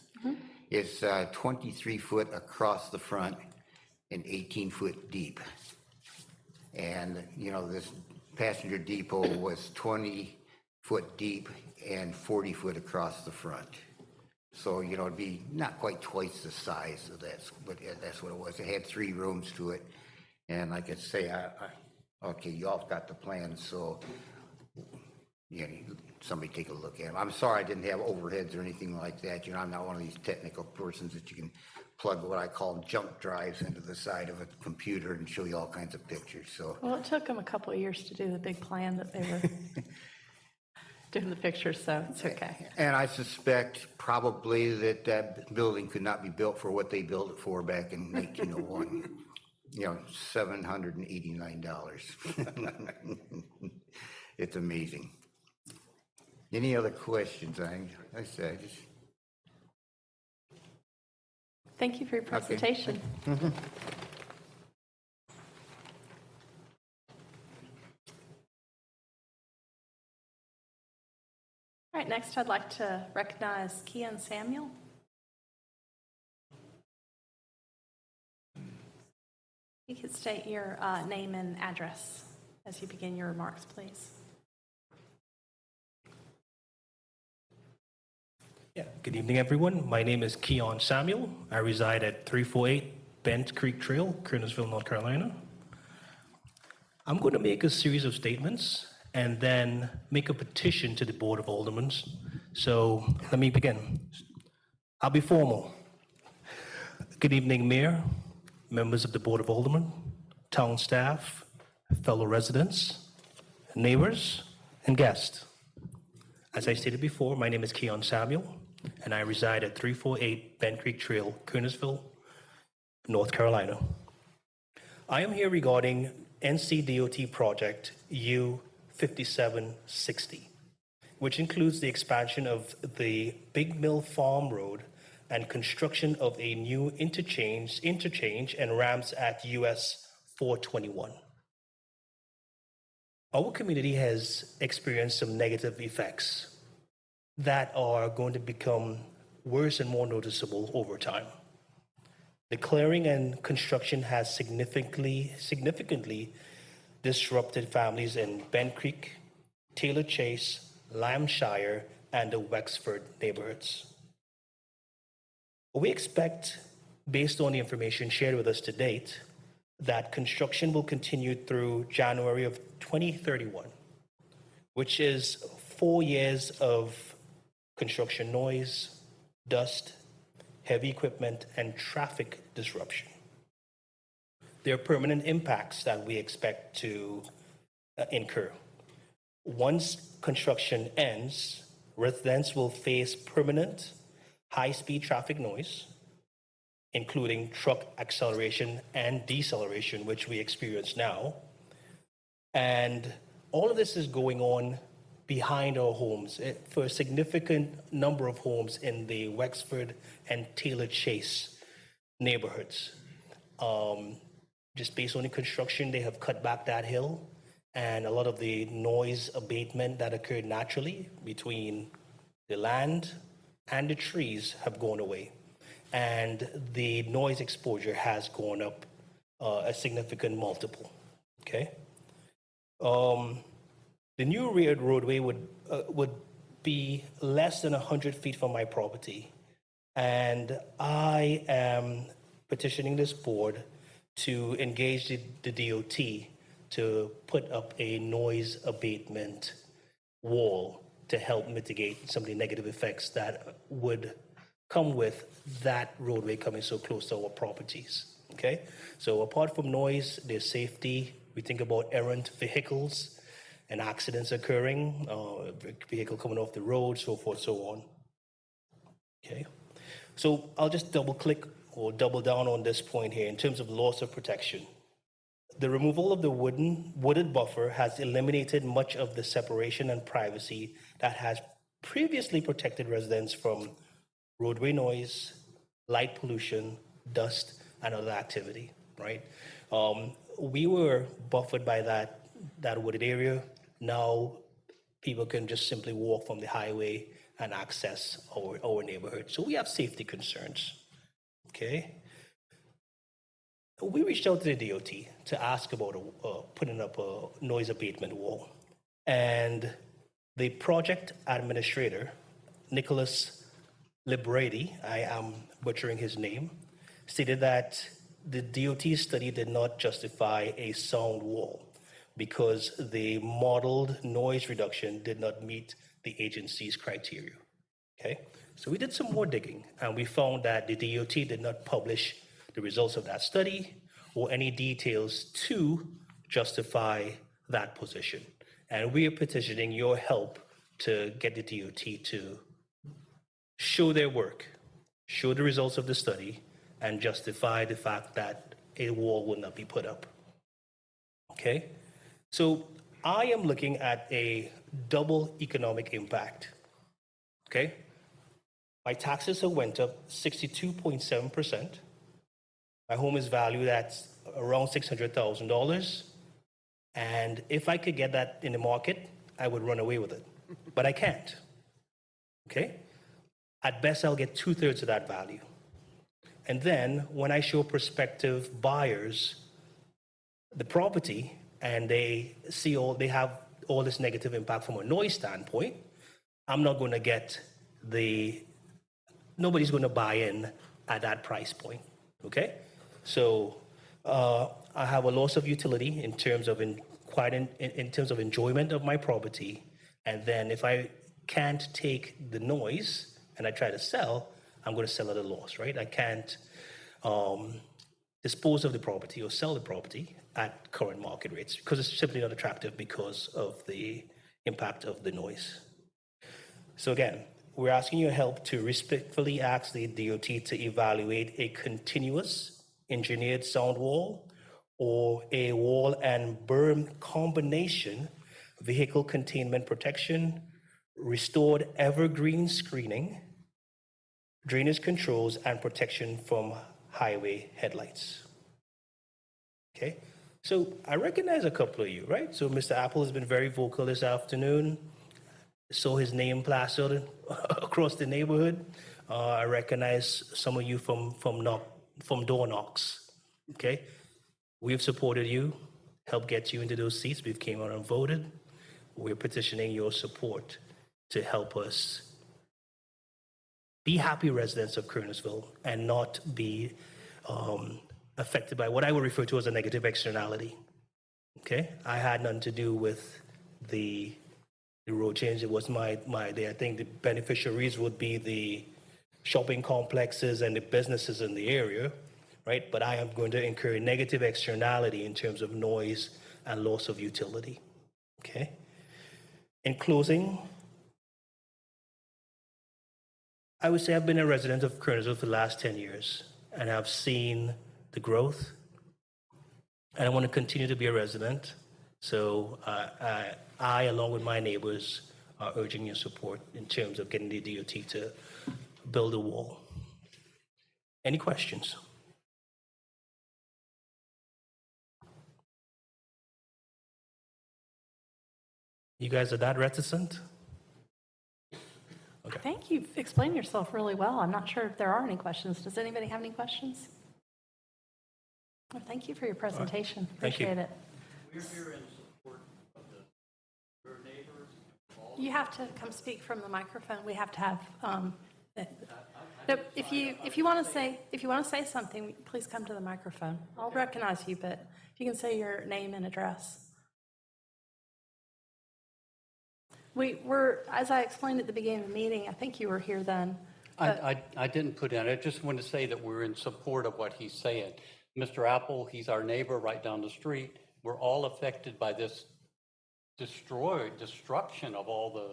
is 23 foot across the front and 18 foot deep. And, you know, this passenger depot was 20 foot deep and 40 foot across the front. So, you know, it'd be not quite twice the size of that, but that's what it was. It had 3 rooms to it. And like I say, okay, you all got the plans, so, you know, somebody take a look at them. I'm sorry I didn't have overheads or anything like that. You know, I'm not one of these technical persons that you can plug what I call jump drives into the side of a computer and show you all kinds of pictures, so. Well, it took them a couple of years to do the big plan that they were doing the pictures, so it's okay. And I suspect probably that that building could not be built for what they built it for back in 1901. You know, $789. It's amazing. Any other questions? I said, just. Thank you for your presentation. All right, next I'd like to recognize Keon Samuel. You could state your name and address as you begin your remarks, please. Yeah, good evening, everyone. My name is Keon Samuel. I reside at 348 Bent Creek Trail, Kernersville, North Carolina. I'm going to make a series of statements and then make a petition to the Board of Aldermen. So let me begin. I'll be formal. Good evening, Mayor, members of the Board of Aldermen, town staff, fellow residents, neighbors, and guests. As I stated before, my name is Keon Samuel, and I reside at 348 Bent Creek Trail, Kernersville, North Carolina. I am here regarding NCDOT project U5760, which includes the expansion of the Big Mill Farm Road and construction of a new interchange and ramps at US 421. Our community has experienced some negative effects that are going to become worse and more noticeable over time. The clearing and construction has significantly disrupted families in Bent Creek, Taylor Chase, Lambshire, and the Wexford neighborhoods. We expect, based on the information shared with us to date, that construction will continue through January of 2031, which is 4 years of construction noise, dust, heavy equipment, and traffic disruption. There are permanent impacts that we expect to incur. Once construction ends, residents will face permanent high-speed traffic noise, including truck acceleration and deceleration, which we experience now. And all of this is going on behind our homes for a significant number of homes in the Wexford and Taylor Chase neighborhoods. Just based on the construction, they have cut back that hill, and a lot of the noise abatement that occurred naturally between the land and the trees have gone away. And the noise exposure has gone up a significant multiple, okay? The new rear roadway would be less than 100 feet from my property. And I am petitioning this board to engage the DOT to put up a noise abatement wall to help mitigate some of the negative effects that would come with that roadway coming so close to our properties, okay? So apart from noise, there's safety. We think about errant vehicles and accidents occurring, vehicle coming off the road, so forth, so on, okay? So I'll just double click or double down on this point here in terms of loss of protection. The removal of the wooded buffer has eliminated much of the separation and privacy that has previously protected residents from roadway noise, light pollution, dust, and other activity, right? We were buffered by that wooded area. Now people can just simply walk from the highway and access our neighborhood. So we have safety concerns, okay? We reached out to the DOT to ask about putting up a noise abatement wall. And the project administrator, Nicholas Librati, I am butchering his name, stated that the DOT study did not justify a sound wall because the modeled noise reduction did not meet the agency's criteria, okay? So we did some more digging, and we found that the DOT did not publish the results of that study or any details to justify that position. And we are petitioning your help to get the DOT to show their work, show the results of the study, and justify the fact that a wall will not be put up. Okay? So I am looking at a double economic impact. Okay? My taxes have went up 62.7%. My home is valued at around $600,000. And if I could get that in the market, I would run away with it. But I can't. Okay? At best, I'll get 2/3 of that value. And then when I show prospective buyers the property and they have all this negative impact from a noise standpoint, I'm not going to get nobody's going to buy in at that price point. Okay? So I have a loss of utility in terms of in terms of enjoyment of my property. And then if I can't take the noise and I try to sell, I'm going to sell at a loss, right? I can't dispose of the property or sell the property at current market rates because it's simply not attractive because of the impact of the noise. So again, we're asking your help to respectfully ask the DOT to evaluate a continuous engineered sound wall or a wall and berm combination, vehicle containment protection, restored evergreen screening, drainage controls, and protection from highway headlights. Okay, so I recognize a couple of you, right? So Mr. Apple has been very vocal this afternoon. Saw his name plastered across the neighborhood. I recognize some of you from door knocks. Okay, we've supported you, helped get you into those seats. We've came out and voted. We're petitioning your support to help us be happy residents of Kernersville and not be affected by what I would refer to as a negative externality. Okay, I had nothing to do with the road change. It was my idea. I think the beneficiaries would be the shopping complexes and the businesses in the area, right? But I am going to incur a negative externality in terms of noise and loss of utility. Okay. In closing, I would say I've been a resident of Kernersville for the last 10 years, and I've seen the growth, and I want to continue to be a resident. So I, along with my neighbors, are urging your support in terms of getting the DOT to build a wall. Any questions? You guys are that reticent? I think you've explained yourself really well. I'm not sure if there are any questions. Does anybody have any questions? Well, thank you for your presentation. Thank you. Appreciate it. We're here in support of your neighbors. You have to come speak from the microphone. We have to have, no, if you want to say something, please come to the microphone. I'll recognize you, but if you can say your name and address. As I explained at the beginning of the meeting, I think you were here then. I didn't put in, I just want to say that we're in support of what he's saying. Mr. Apple, he's our neighbor right down the street. We're all affected by this destruction of all the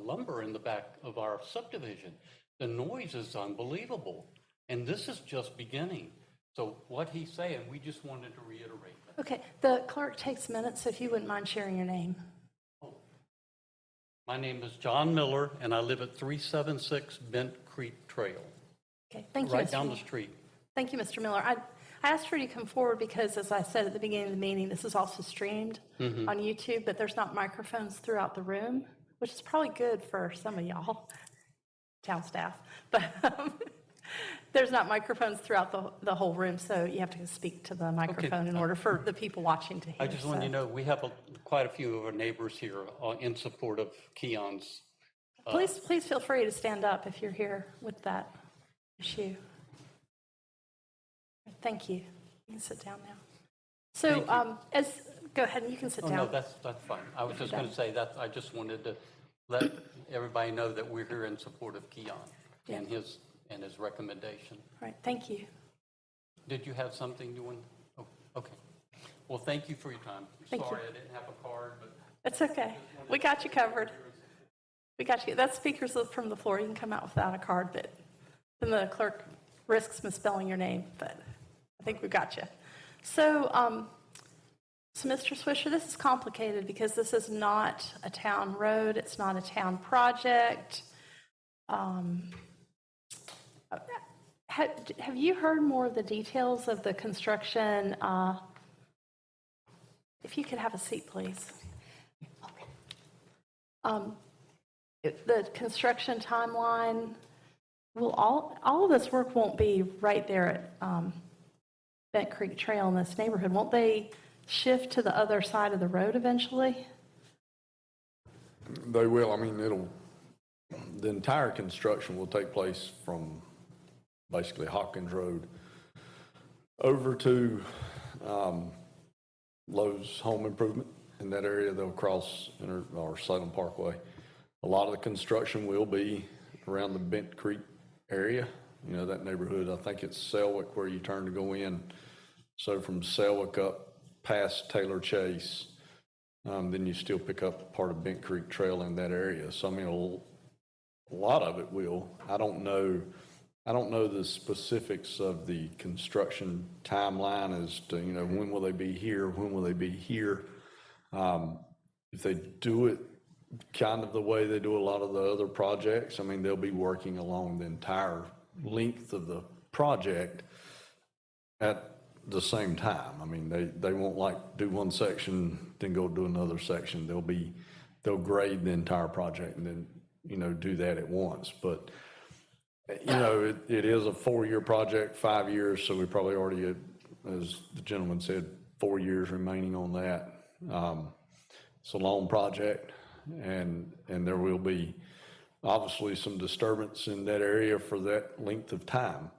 lumber in the back of our subdivision. The noise is unbelievable, and this is just beginning. So what he's saying, we just wanted to reiterate that. Okay, the clerk takes minutes, so if you wouldn't mind sharing your name. My name is John Miller, and I live at 376 Bent Creek Trail, Okay, thank you, right Mr. down the Miller. street. Thank you, Mr. Miller. I asked for you to come forward because, as I said at the beginning of the meeting, this is also streamed on YouTube, but there's not microphones throughout the room, which is probably good for some of y'all, town staff, but there's not microphones throughout the whole room, so you have to speak to the microphone in order for the people watching to hear. I just wanted you to know, we have quite a few of our neighbors here in support of Keon's. Please feel free to stand up if you're here with that issue. Thank you. You can sit down now. So, go ahead and you can sit Oh, down. no, that's fine. I was just going to say that, I just wanted to let everybody know that we're here in support of Keon and his recommendation. All right, thank you. Did you have something you want? Oh, okay. Well, thank you for your time. Thank you. Sorry I didn't have a card, but. It's okay. We got you covered. We got you. That's speakers from the floor. You can come out without a card, but then the clerk risks misspelling your name, but I think we got you. So, Mr. Swisher, this is complicated because this is not a town road. It's not a town project. Have you heard more of the details of the construction? If you could have a seat, please. The construction timeline, will all of this work won't be right there at Bent Creek Trail in this neighborhood. Won't they shift to the other side of the road eventually? They will. I mean, the entire construction will take place from basically Hopkins Road over to Lowe's Home Improvement. In that area, they'll cross or Salem Parkway. A lot of the construction will be around the Bent Creek area. You know, that neighborhood, I think it's Selwick where you turn to go in. So from Selwick up past Taylor Chase, then you still pick up part of Bent Creek Trail in that area. So I mean, a lot of it will. I don't know the specifics of the construction timeline as to, you know, when will they be here, when will they be here. If they do it kind of the way they do a lot of the other projects, I mean, they'll be working along the entire length of the project at the same time. I mean, they won't like do one section, then go do another section. They'll grade the entire project and then, you know, do that at once. But, you know, it is a 4-year project, 5 years, so we probably already, as the gentleman said, 4 years remaining on that. It's a long project, and there will be obviously some disturbance in that area for that length of time.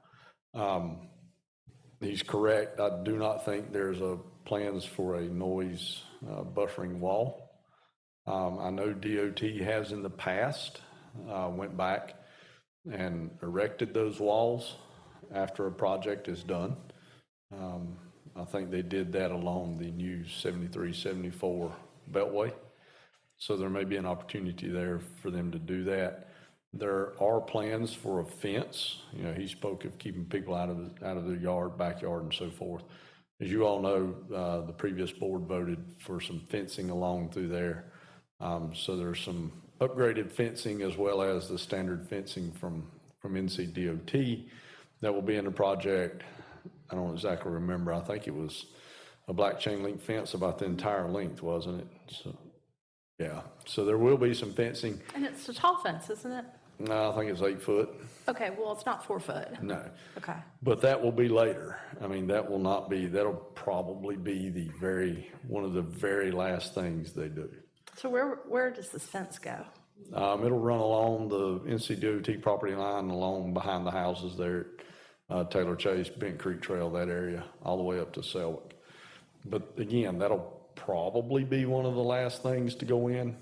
He's correct. I do not think there's plans for a noise buffering wall. I know DOT has in the past went back and erected those walls after a project is done. I think they did that along the new 73-74 Beltway. So there may be an opportunity there for them to do that. There are plans for a fence. You know, he spoke of keeping people out of their yard, backyard, and so forth. As you all know, the previous board voted for some fencing along through there. So there's some upgraded fencing as well as the standard fencing from NCDOT that will be in the project. I don't exactly remember. I think it was a black chain link fence about the entire length, wasn't it? So Yeah, so there will be some fencing. And it's a tall fence, isn't it? No, I think it's 8 foot. Okay, well, it's not 4 foot. No. Okay. But that will be later. I mean, that will not be, that'll probably be one of the very last things they do. So where does this fence go? It'll run along the NCDOT property line, along behind the houses there at Taylor Chase, Bent Creek Trail, that area, all the way up to Selwick. But again, that'll probably be one of the last things to go in.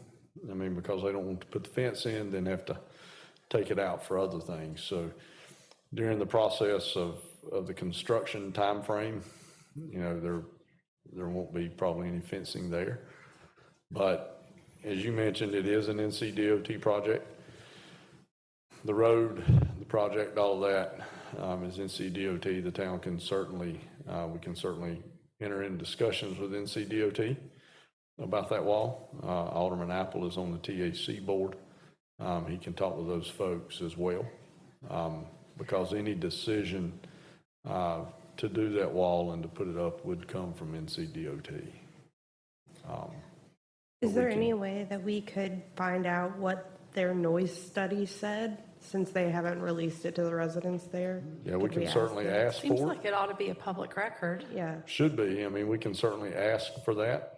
I mean, because they don't want to put the fence in, then have to take it out for other things. So during the process of the construction timeframe, you know, there won't be probably any fencing there. But as you mentioned, it is an NCDOT project. The road, the project, all of that is NCDOT. The town can certainly, we can certainly enter into discussions with NCDOT about that wall. Alderman Apple is on the TAC board. He can talk with those folks as well, because any decision to do that wall and to put it up would come from NCDOT. Is there any way that we could find out what their noise study said, since they haven't released it to the residents there? Yeah, we Could can certainly ask Seems for it. like it ought to be a public record. Yeah, Should be. I mean, we can certainly ask for that.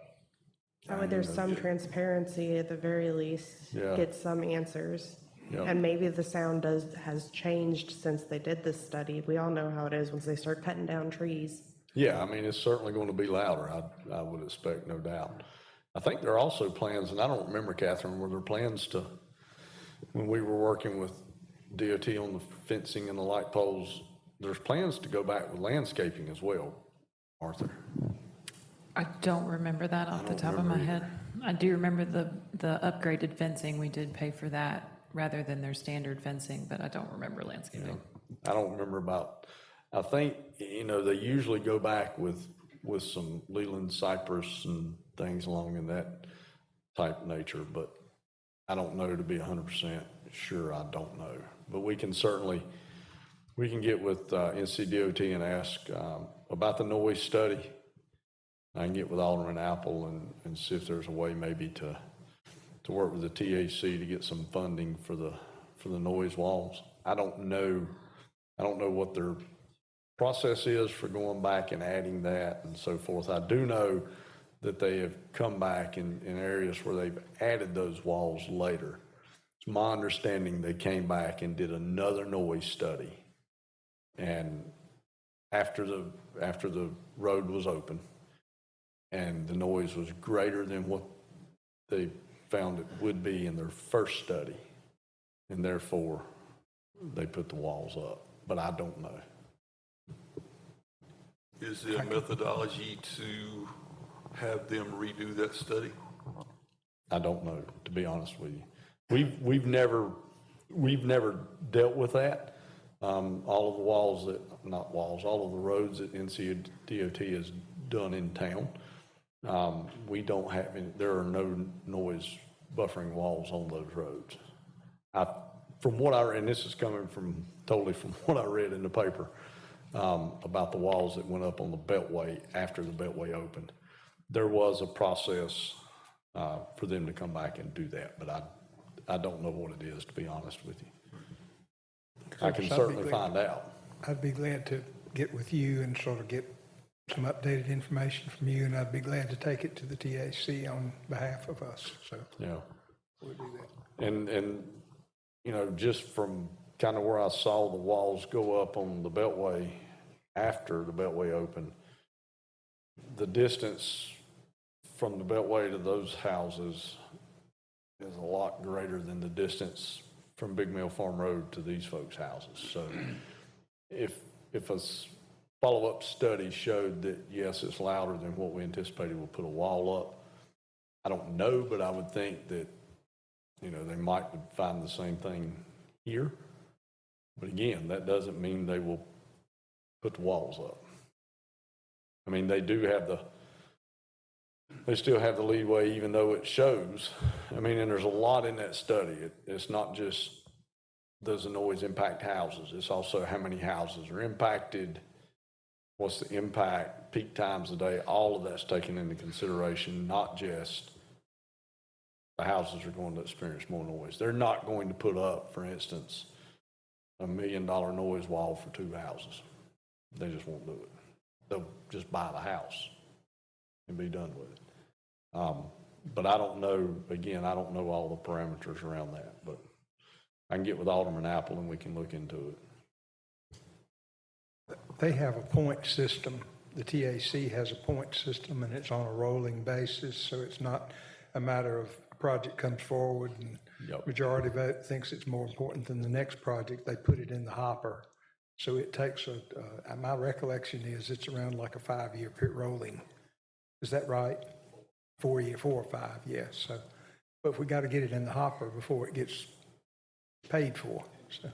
that way there's some transparency at the very least, Yeah. get some answers. Yeah. And maybe the sound has changed since they did this study. We all know how it is once they start cutting down trees. Yeah, I mean, it's certainly going to be louder, I would expect, no doubt. I think there are also plans, and I don't remember, Catherine, were there plans to, when we were working with DOT on the fencing and the light poles, there's plans to go back with landscaping as well, aren't there? I don't remember that off the top of my head. I do remember the upgraded fencing, we did pay for that rather than their standard fencing, but I don't remember landscaping. I don't remember about, I think, you know, they usually go back with some Leland cypress and things along in that type nature, but I don't know to be 100% sure. I don't know. But we can certainly, we can get with NCDOT and ask about the noise study. I can get with Alderman Apple and see if there's a way maybe to work with the TAC to get some funding for the noise walls. I don't know what their process is for going back and adding that and so forth. I do know that they have come back in areas where they've added those walls later. It's my understanding they came back and did another noise study. And after the road was open and the noise was greater than what they found it would be in their first study, and therefore they put the walls up, but I don't know. Is there a methodology to have them redo that study? I don't know, to be honest with you. We've never dealt with that. All of the walls all of the roads that NCDOT has done in town, we don't have any, there are no noise buffering walls on those roads. From what I read, and this is coming totally from what I read in the paper, about the walls that went up on the Beltway after the Beltway opened. There was a process for them to come back and do that, but I don't know what it is, to be honest with you. I can certainly find out. I'd be glad to get with you and sort of get some updated information from you, and I'd be glad to take it to the TAC on behalf of us, so. Yeah. We'll do that. And you know, just from kind of where I saw the walls go up on the Beltway after the Beltway opened, the distance from the Beltway to those houses is a lot greater than the distance from Big Mill Farm Road to these folks' houses. So if a follow-up study showed that, yes, it's louder than what we anticipated, we'll put a wall up. I don't know, but I would think that, you know, they might find the same thing here. But again, that doesn't mean they will put the walls up. I mean, they still have the leeway, even though it shows. I mean, and there's a lot in that study. It's not just, does the noise impact houses? It's also how many houses are impacted, what's the impact, peak times of day, all of that's taken into consideration, not just the houses are going to experience more noise. They're not going to put up, for instance, $1 million noise wall for 2 houses. They just won't do it. They'll just buy the house and be done with it. But I don't know, again, I don't know all the parameters around that, but I can get with Alderman Apple and we can look into it. They have a point system. The TAC has a point system, and it's on a rolling basis, so it's not a matter of project comes forward and majority vote thinks it's more important than the next project. They put it in the hopper. So it takes my recollection is it's around like a 5-year rolling. Is that right? 4 or 5, yes. So, but we got to get it in the hopper before it gets paid for. So.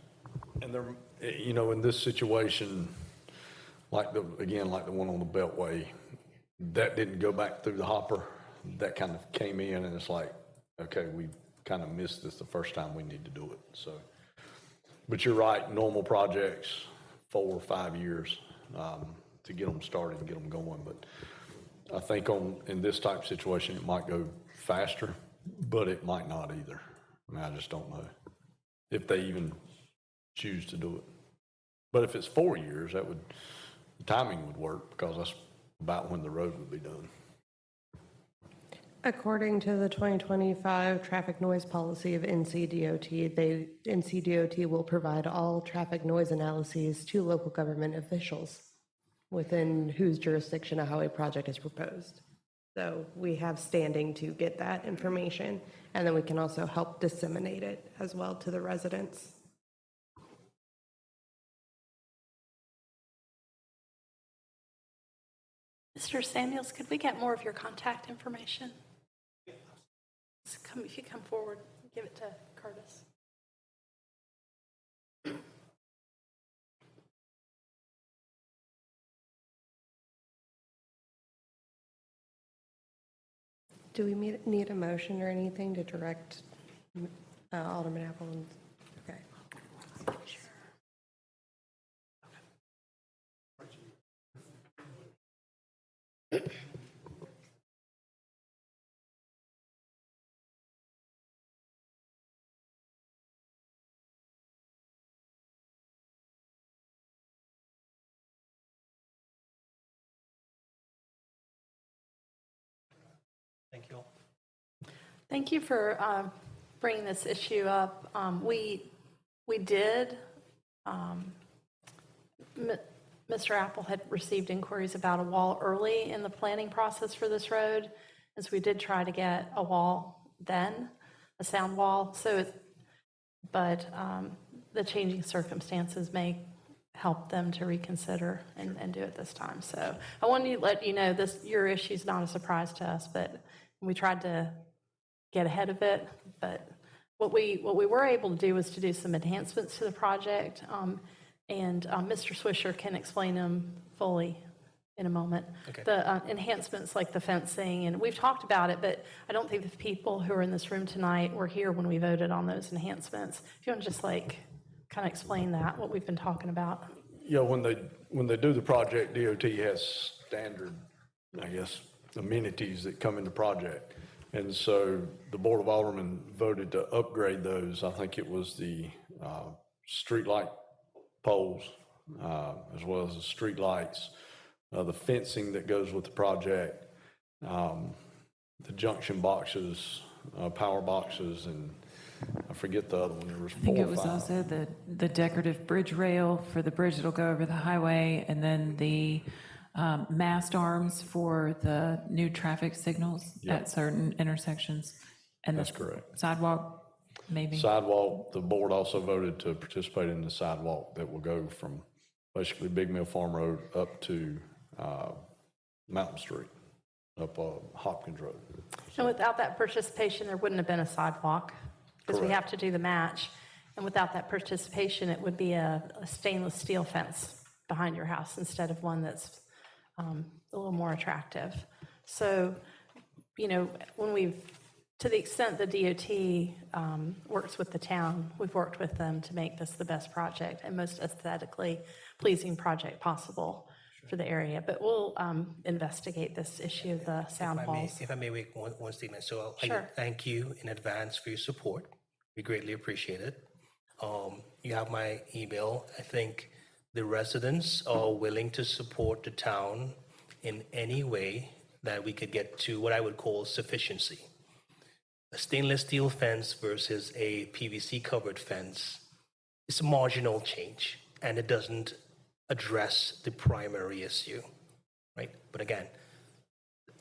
And there, you know, in this situation, like the one on the Beltway, that didn't go back through the hopper. That kind of came in, and it's like, okay, we kind of missed this the first time, we need to do it. So, but you're right, normal projects, 4 or 5 years to get them started and get them going. But I think in this type of situation, it might go faster, but it might not either. I mean, I just don't know if they even choose to do it. But if it's 4 years, the timing would work because that's about when the road would be done. According to the 2025 traffic noise policy of NCDOT, NCDOT will provide all traffic noise analyses to local government officials within whose jurisdiction a highway project is proposed. So we have standing to get that information, and then we can also help disseminate it as well to the residents. Mr. Samuels, could we get more of your contact information? If you come forward, give it to Curtis. Do we need a motion or anything to direct Alderman Apple? Okay. Thank you. Thank you for bringing this issue up. We did, Mr. Apple had received inquiries about a wall early in the planning process for this road, and so we did try to get a wall then, a sound wall. But the changing circumstances may help them to reconsider and do it this time. So I wanted to let you know your issue is not a surprise to us, but we tried to get ahead of it. But what we were able to do was to do some enhancements to the project, and Mr. Swisher can explain them fully in a moment. Okay. The enhancements like the fencing, and we've talked about it, but I don't think the people who are in this room tonight were here when we voted on those enhancements. If you want to just kind of explain that, what we've been talking about. Yeah, when they do the project, DOT has standard, I guess, amenities that come in the project. And so the Board of Aldermen voted to upgrade those. I think it was the street light poles, as well as the street lights, the fencing that goes with the project, the junction boxes, power boxes, and I forget the other one. There was 4 or 5. I think it was also the decorative bridge rail for the bridge that'll go over the highway, and then the mast arms for the new traffic signals at certain intersections. And that's correct. Sidewalk, maybe? Sidewalk, the board also voted to participate in the sidewalk that will go from basically Big Mill Farm Road up to Mountain Street, up Hopkins Road. And without that participation, there wouldn't have been a sidewalk, because we have to do the match. And without that participation, it would be a stainless steel fence behind your house instead of one that's a little more attractive. So, to the extent the DOT works with the town, we've worked with them to make this the best project and most aesthetically pleasing project possible. for the area, but we'll investigate this issue of the sound walls. If I may make one statement, so I Sure. thank you in advance for your support. We greatly appreciate it. You have my email. I think the residents are willing to support the town in any way that we could get to what I would call sufficiency. A stainless steel fence versus a PVC covered fence is a marginal change, and it doesn't address the primary issue, right? But again,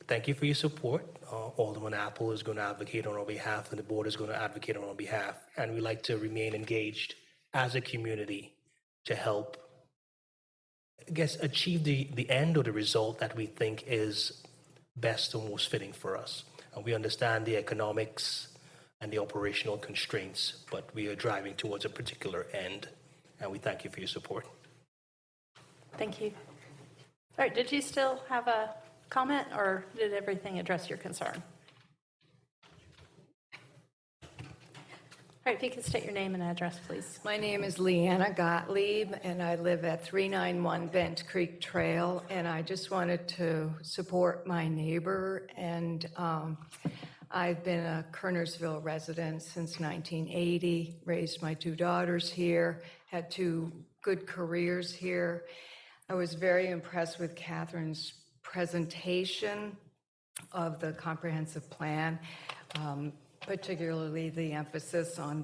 thank you for your support. Alderman Apple is going to advocate on our behalf, and the board is going to advocate on our behalf. And we like to remain engaged as a community to help, I guess, achieve the end or the result that we think is best or most fitting for us. And we understand the economics and the operational constraints, but we are driving towards a particular end. And we thank you for your support. Thank you. All right, did you still have a comment, or did everything address your concern? All right, if you could state your name and address, please. My name is Leanna Gottlieb, and I live at 391 Bent Creek Trail, and I just wanted to support my neighbor, and I've been a Kernersville resident since 1980, raised my two daughters here, had two good careers here. I was very impressed with Catherine's presentation of the comprehensive plan, particularly the emphasis on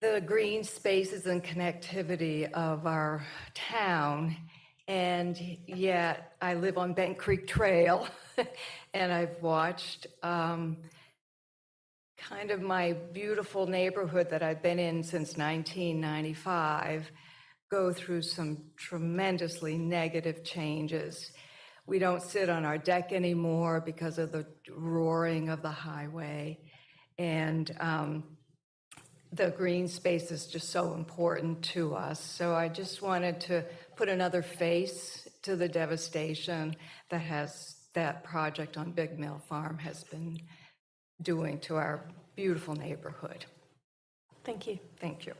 the green spaces and connectivity of our town. And yet I live on Bent Creek Trail and I've watched kind of my beautiful neighborhood that I've been in since 1995 go through some tremendously negative changes. We don't sit on our deck anymore because of the roaring of the highway. And the green space is just so important to us. So I just wanted to put another face to the devastation that project on Big Mill Farm has been doing to our beautiful neighborhood. Thank you. Thank you.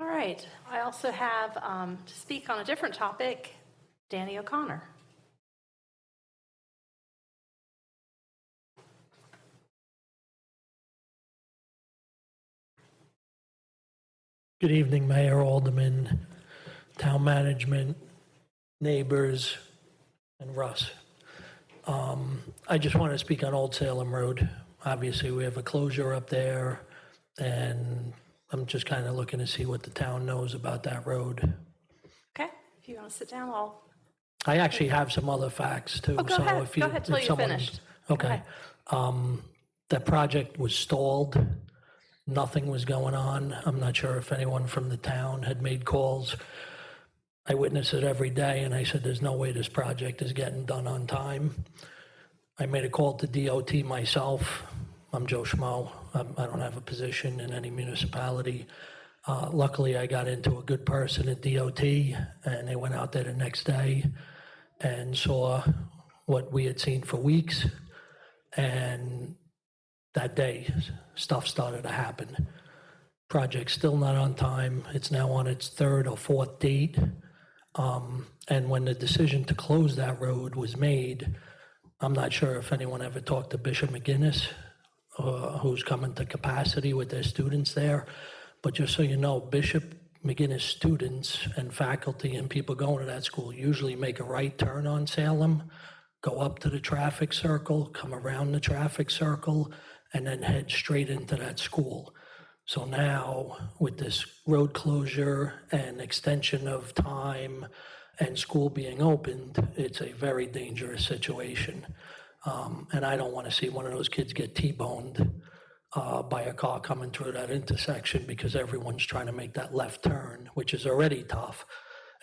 All right, I also have to speak on a different topic, Danny O'Connor. Good evening, Mayor, Alderman, town management, neighbors, and Russ. I just want to speak on Old Salem Road. Obviously, we have a closure up there, and I'm just kind of looking to see what the town knows about that road. Okay, if you want to sit down, I actually have some other facts, too. Oh, go so ahead. if you- Go ahead till if you're someone- finished. Okay. That project was stalled. Nothing was going on. I'm not sure if anyone from the town had made calls. I witness it every day, and I said, there's no way this project is getting done on time. I made a call to DOT myself. I'm Joe Schmo. I don't have a position in any municipality. Luckily, I got into a good person at DOT, and they went out there the next day and saw what we had seen for weeks. And that day, stuff started to happen. Project's still not on time. It's now on its third or fourth date. And when the decision to close that road was made, I'm not sure if anyone ever talked to Bishop McGinnis, who's coming to capacity with their students there. But just so you know, Bishop McGinnis students and faculty and people going to that school usually make a right turn on Salem, go up to the traffic circle, come around the traffic circle, and then head straight into that school. So now, with this road closure and extension of time and school being opened, it's a very dangerous situation. And I don't want to see one of those kids get T-boned by a car coming through that intersection because everyone's trying to make that left turn, which is already tough.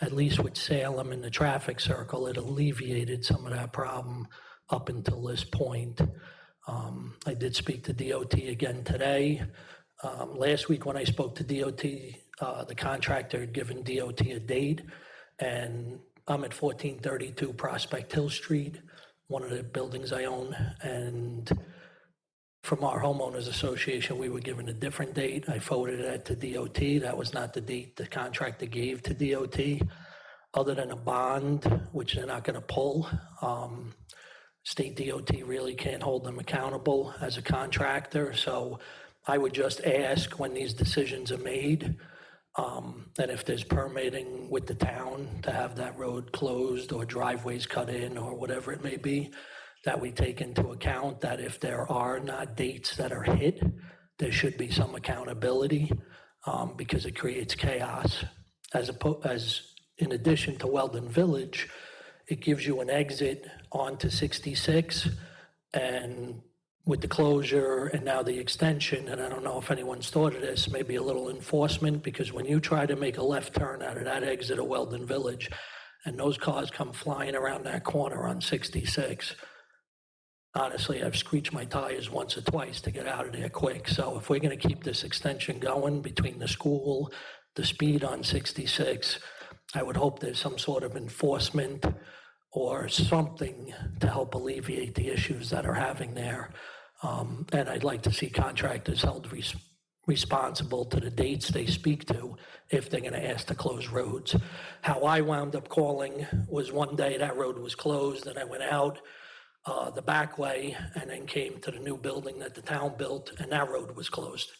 At least with Salem in the traffic circle, it alleviated some of that problem up until this point. I did speak to DOT again today. Last week when I spoke to DOT, the contractor had given DOT a date, and I'm at 1432 Prospect Hill Street, one of the buildings I own, and from our homeowners association, we were given a different date. I forwarded that to DOT. That was not the date the contractor gave to DOT. other than a bond, which they're not going to pull. State DOT really can't hold them accountable as a contractor. So I would just ask when these decisions are made, that if there's permitting with the town to have that road closed or driveways cut in or whatever it may be, that we take into account that if there are not dates that are hit, there should be some accountability, because it creates chaos. As in addition to Weldon Village, it gives you an exit onto 66, and with the closure and now the extension, and I don't know if anyone's thought of this, maybe a little enforcement, because when you try to make a left turn out of that exit of Weldon Village, and those cars come flying around that corner on 66, honestly, I've screeched my tires once or twice to get out of there quick. So if we're going to keep this extension going between the school, the speed on 66, I would hope there's some sort of enforcement or something to help alleviate the issues that are having there. And I'd like to see contractors held responsible to the dates they speak to if they're going to ask to close roads. How I wound up calling was one day that road was closed, and I went out the back way and then came to the new building that the town built, and that road was closed.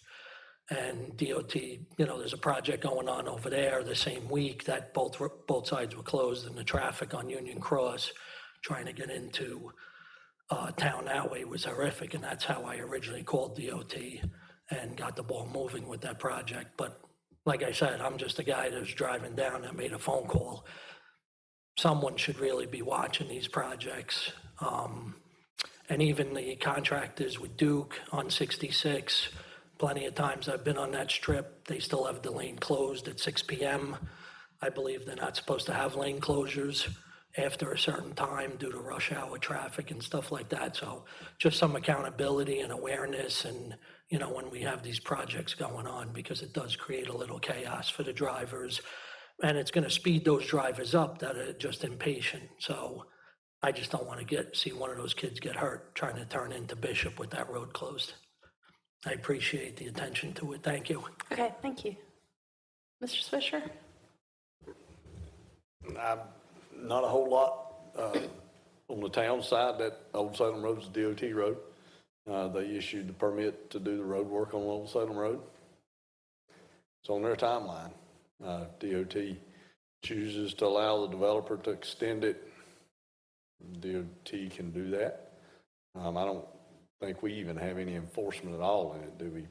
And DOT, there's a project going on over there the same week that both sides were closed, and the traffic on Union Cross trying to get into town that way was horrific. And that's how I originally called DOT and got the ball moving with that project. But like I said, I'm just a guy that was driving down and made a phone call. Someone should really be watching these projects. And even the contractors with Duke on 66, plenty of times I've been on that strip, they still have the lane closed at 6 p.m. I believe they're not supposed to have lane closures after a certain time due to rush hour traffic and stuff like that. So just some accountability and awareness, and when we have these projects going on, because it does create a little chaos for the drivers, and it's going to speed those drivers up that are just impatient. So I just don't want to see one of those kids get hurt trying to turn into Bishop with that road closed. I appreciate the attention to it. Thank you. Okay, thank you. Mr. Swisher? Not a whole lot. On the town side, that Old Salem Road is a DOT road. They issued the permit to do the road work on Old Salem Road. It's on their timeline. DOT chooses to allow the developer to extend it. DOT can do that. I don't think we even have any enforcement at all in it, do we? As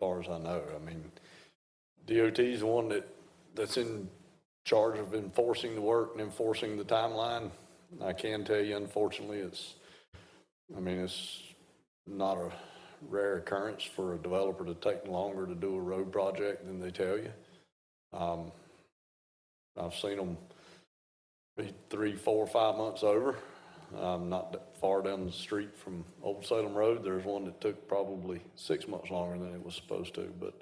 far as I know. I mean, DOT is the one that's in charge of enforcing the work and enforcing the timeline. I can tell you, unfortunately, it's not a rare occurrence for a developer to take longer to do a road project than they tell you. I've seen them be 3, 4, 5 months over. Not that far down the street from Old Salem Road, there's one that took probably 6 months longer than it was supposed to. But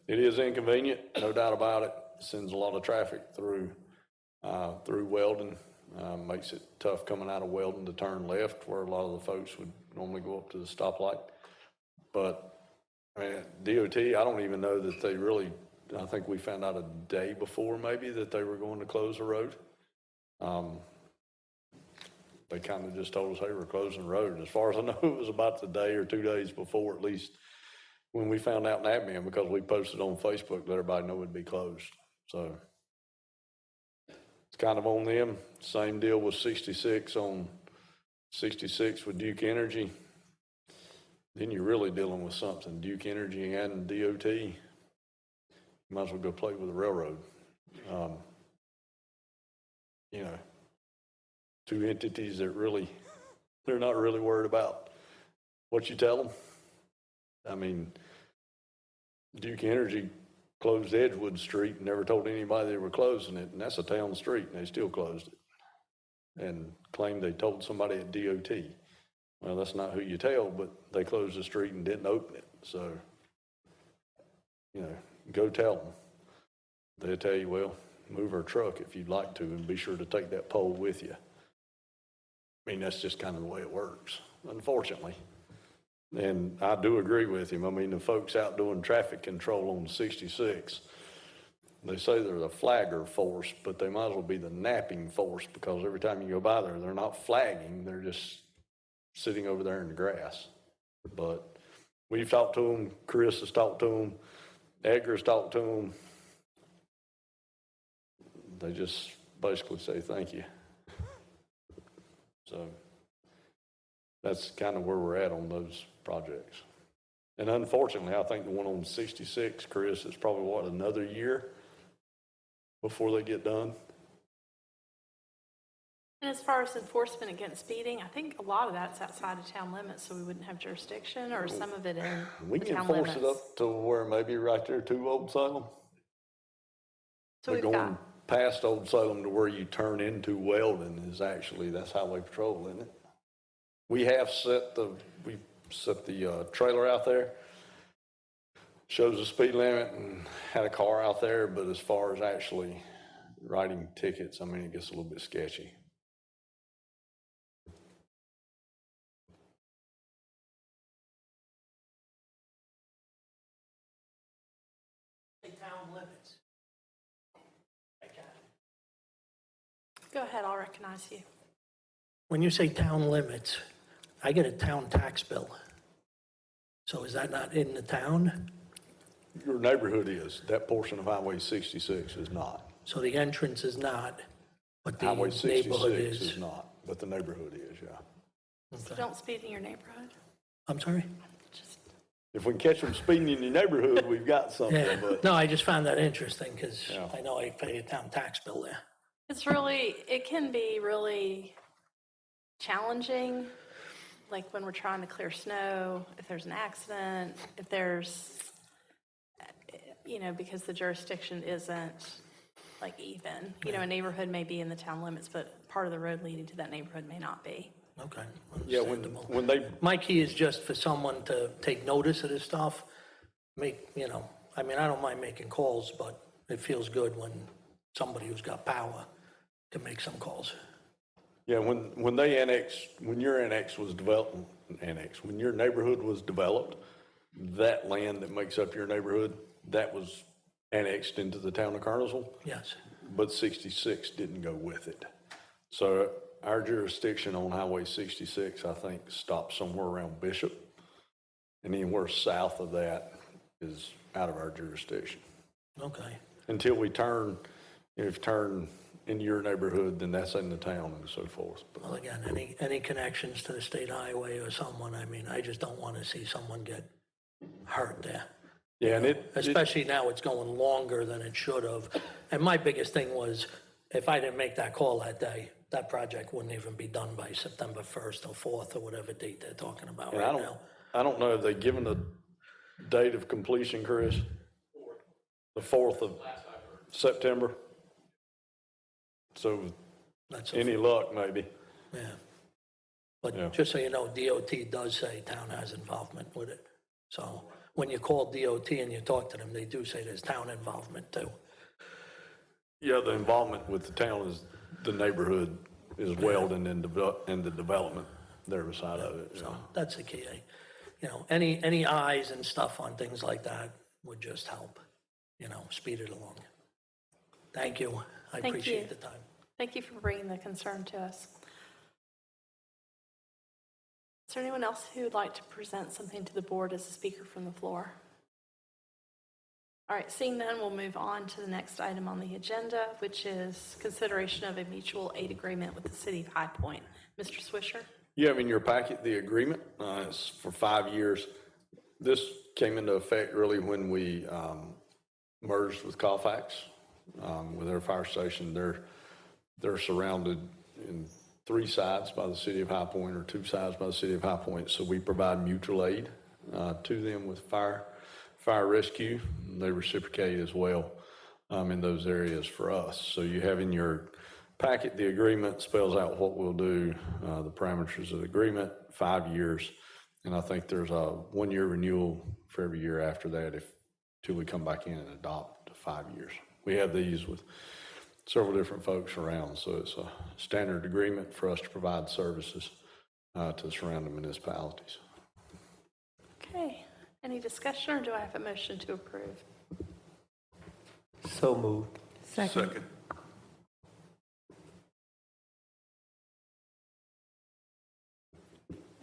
it is inconvenient, no doubt about it. It sends a lot of traffic through Weldon. Makes it tough coming out of Weldon to turn left, where a lot of the folks would normally go up to the stoplight. But DOT, I don't even know that they really, I think we found out a day before maybe that they were going to close the road. They kind of just told us, hey, we're closing the road. And as far as I know, it was about the day or 2 days before, at least, when we found out in admin, because we posted on Facebook, let everybody know it'd be closed. So it's kind of on them. Same deal with 66 on 66 with Duke Energy. Then you're really dealing with something. Duke Energy and DOT, you might as well go play with the railroad. Two entities that really, they're not really worried about what you tell them. I mean, Duke Energy closed Edgewood Street and never told anybody they were closing it, and that's a town street, and they still closed it and claimed they told somebody at DOT. Well, that's not who you tell, but they closed the street and didn't open it. So, go tell them. They'll tell you, well, move our truck if you'd like to, and be sure to take that pole with you. I mean, that's just kind of the way it works, unfortunately. And I do agree with him. I mean, the folks out doing traffic control on 66, they say they're the flagger force, but they might as well be the napping force, because every time you go by there, they're not flagging, they're just sitting over there in the grass. But we've talked to them, Chris has talked to them, Edgar's talked to them. They just basically say thank you. So that's kind of where we're at on those projects. And unfortunately, I think the one on 66, Chris, is probably what, another year before they get done? And as far as enforcement against speeding, I think a lot of that's outside of town limits, so we wouldn't have jurisdiction, or some of it in We the can town force limits. it up to where maybe right there to Old Salem. So But we've going got, past Old Salem to where you turn into Weldon is actually, that's highway patrol, isn't it? We have set the trailer out there, shows the speed limit, and had a car out there, but as far as actually writing tickets, I mean, it gets a little bit sketchy. Town limits. go ahead, I'll recognize you. When you say town limits, I get a town tax bill. So is that not in the town? Your neighborhood is, that portion of Highway 66 is not. So the entrance is not, but the Highway neighborhood 66 is. is not, but the neighborhood is, yeah. So don't speed in your neighborhood. I'm sorry? If we can catch them speeding in your neighborhood, we've got something, Yeah, but. no, I just found that interesting because Yeah. I know I pay a town tax bill there. It's really, it can be really challenging, like when we're trying to clear snow, if there's an accident, if there's, because the jurisdiction isn't like even. A neighborhood may be in the town limits, but part of the road leading to that neighborhood may not be. Okay. Yeah, when they, My key is just for someone to take notice of this stuff, I don't mind making calls, but it feels good when somebody who's got power can make some calls. yeah, when they annexed, when your annex was developed, when your neighborhood was developed, that land that makes up your neighborhood, that was annexed into the town of Kernersville. Yes. But 66 didn't go with it. So our jurisdiction on Highway 66, I think, stops somewhere around Bishop. And anywhere south of that is out of our jurisdiction. Okay. Until we turn, if turn in your neighborhood, then that's in the town and so forth. But Well, again, any connections to the state highway or someone, I just don't want to see someone get hurt there. yeah, and Especially now it's going longer than it should have. And my biggest thing was, if I didn't make that call that day, that project wouldn't even be done by September 1st or 4th or whatever date they're talking about and right now. I don't know, have they given a date of completion, Chris? The 4th of September? So That's any luck, maybe. Yeah. Yeah. But just so you know, DOT does say town has involvement with it. So when you call DOT and you talk to them, they do say there's town involvement too. Yeah, the involvement with the town is, the neighborhood is Weldon and the development there beside of it. So that's the key. Any eyes and stuff on things like that would just help, speed it along. Thank you. I Thank appreciate you. the time. Thank you for bringing the concern to us. Is there anyone else who would like to present something to the board as a speaker from the floor? All right, seeing none, we'll move on to the next item on the agenda, which is consideration of a mutual aid agreement with the city of High Point. Mr. Swisher? You have in your packet the agreement. It's for 5 years. This came into effect really when we merged with Colfax, with their fire station. They're surrounded in 3 sides by the city of High Point, or 2 sides by the city of High Point. So we provide mutual aid to them with fire rescue. They reciprocate as well in those areas for us. So you have in your packet, the agreement spells out what we'll do, the parameters of the agreement, 5 years. And I think there's a 1-year renewal for every year after that till we come back in and adopt 5 years. We have these with several different folks around. So it's a standard agreement for us to provide services to the surrounding municipalities. Okay, any discussion, or do I have a motion to approve? So moved. Second.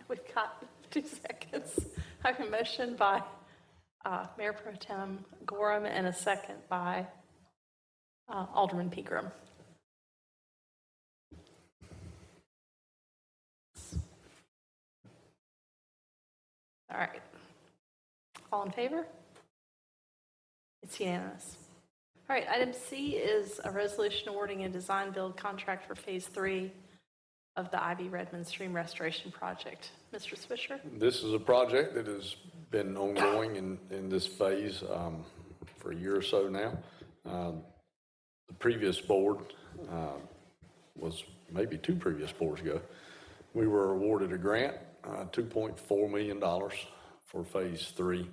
We've got 2 seconds. I have a motion by Mayor Pro Tem Gorham and a second by Alderman Pegram. All right. All in favor? It's unanimous. All right, item C is a resolution awarding a design build contract for Phase 3 of the Ivy Redmond Stream Restoration Project. Mr. Swisher? This is a project that has been ongoing in this phase for a year or so now. The previous board was maybe 2 previous boards ago. We were awarded a grant, $2.4 million for Phase 3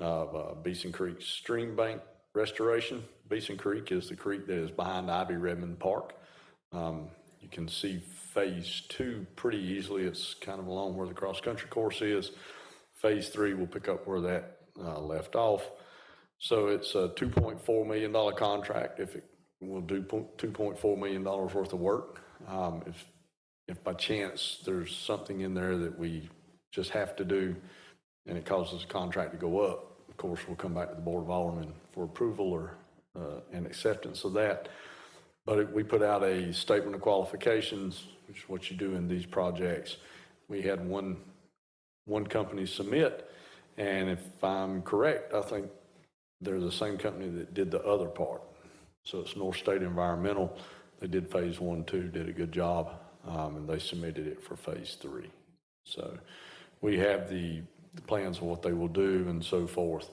of Beeson Creek Stream Bank Restoration. Beeson Creek is the creek that is behind Ivy Redmond Park. You can see Phase 2 pretty easily. It's kind of along where the cross-country course is. Phase 3 will pick up where that left off. So it's a $2.4 million contract. If it will do $2.4 million worth of work. If by chance there's something in there that we just have to do and it causes the contract to go up, of course, we'll come back to the Board of Aldermen for approval or and acceptance of that. But we put out a statement of qualifications, which is what you do in these projects. We had one company submit, and if I'm correct, I think they're the same company that did the other part. So it's North State Environmental. They did Phase 1, 2, did a good job, and they submitted it for Phase 3. So we have the plans of what they will do and so forth.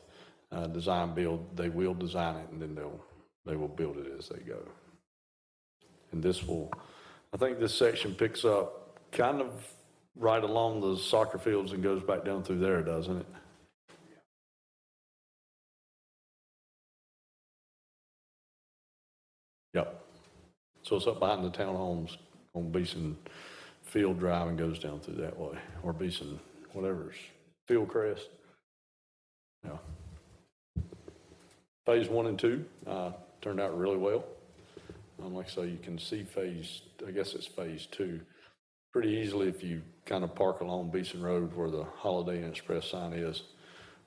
Design build, they will design it, and then they will build it as they go. And this will, I think this section picks up kind of right along the soccer fields and goes back down through there, doesn't it? Yep. So it's up behind the townhomes on Beeson Field Drive and goes down through that way, or Beeson, whatever's, Field Crest. Yeah. Phase 1 and 2 turned out really well. Like I say, you can see I guess it's Phase 2, pretty easily if you kind of park along Beeson Road where the Holiday Inn Express sign is,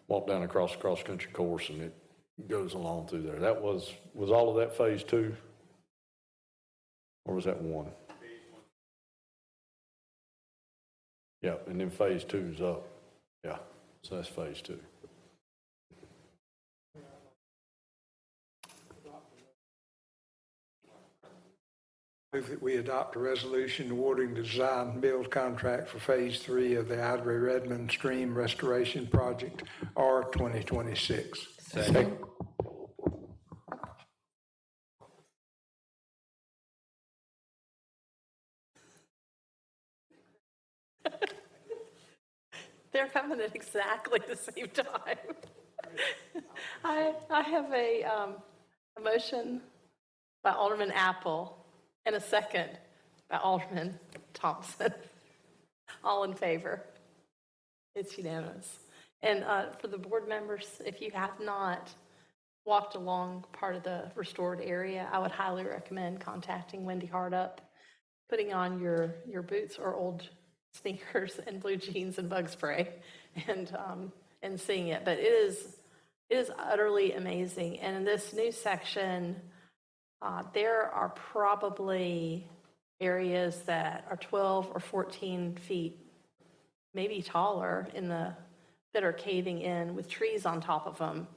walk down across the cross-country course, and it goes along through there. That was all of that Phase 2? Or was that 1? Yeah, and then Phase 2 is up. Yeah, so that's Phase 2. Move that we adopt a resolution awarding the design and build contract for Phase 3 of the Ivy Redmond Stream Restoration Project, R 2026. Second. They're coming at exactly the same time. I have a motion by Alderman Apple and a second by Alderman Thompson. All in favor? It's unanimous. And for the board members, if you have not walked along part of the restored area, I would highly recommend contacting Wendy Hardup, putting on your boots or old sneakers and blue jeans and bug spray and seeing it. But it is utterly amazing. And in this new section, there are probably areas that are 12 or 14 feet, maybe taller, that are caving in with trees on top of them,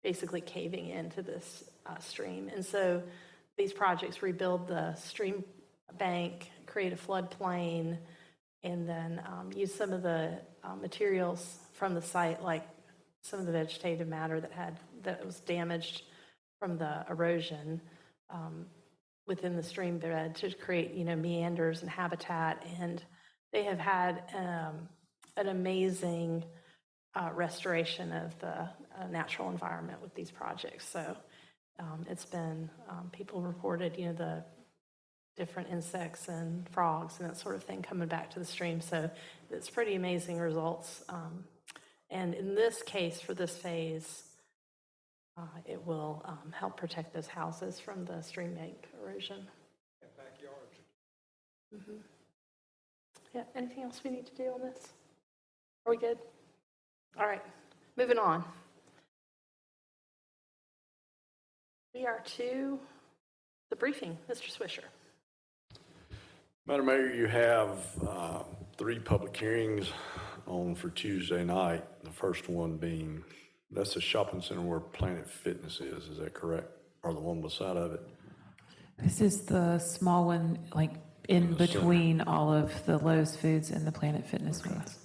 basically caving into this stream. And so these projects rebuild the stream bank, create a floodplain, and then use some of the materials from the site, like some of the vegetative matter that was damaged from the erosion within the stream bed to create, meanders and habitat. And they have had an amazing restoration of the natural environment with these projects. So it's been, people reported, the different insects and frogs and that sort of thing coming back to the stream. So it's pretty amazing results. And in this case, for this phase, It will help protect those houses from the stream bank erosion. Mhm. Yeah, anything else we need to do on this? Are we good? All right, moving on. We are to the briefing. Mr. Swisher. Madam Mayor, you have 3 public hearings on for Tuesday night. The first one being, that's the shopping center where Planet Fitness is that correct? Or the one beside of it? This is the small one, like in between all of the Lowe's Foods and the Planet Fitness ones.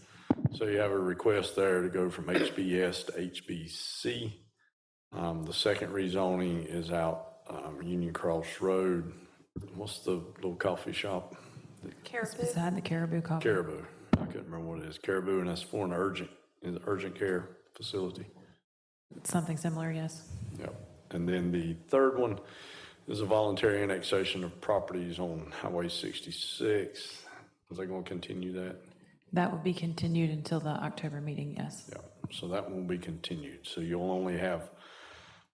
So you have a request there to go from HBS to HBC. The second rezoning is out Union Cross Road. What's the little coffee shop? It's beside the Caribou Coffee. Caribou. I couldn't remember what it is. Caribou, and that's for an urgent care facility. Something similar, yes. Yep. And then the third one is a voluntary annexation of properties on Highway 66. Is they going to continue that? That will be continued until the October meeting, yes. Yeah. So that will be continued. So you'll only have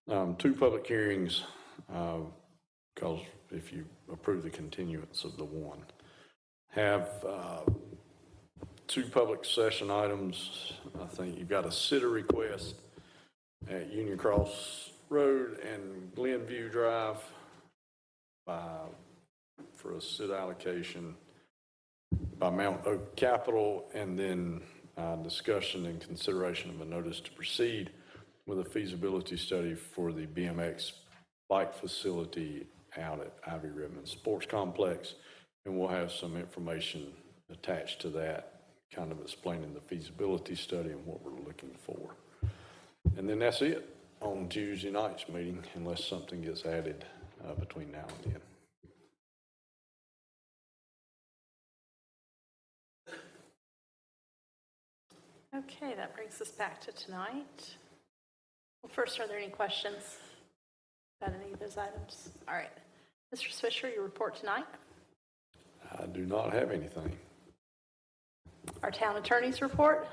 2 public hearings because if you approve the continuance of the one. Have 2 public session items. I think you've got a sitter request at Union Cross Road and Glenview Drive for a sit allocation by Mount Oak Capital, and then discussion and consideration of a notice to proceed with a feasibility study for the BMX bike facility out at Ivy Ribbon Sports Complex. And we'll have some information attached to that, kind of explaining the feasibility study and what we're looking for. And then that's it on Tuesday night's meeting, unless something gets added between now and then. Okay, that brings us back to tonight. Well, first, are there any questions about any of those items? All right. Mr. Swisher, your report tonight. I do not have anything. Our town attorney's report.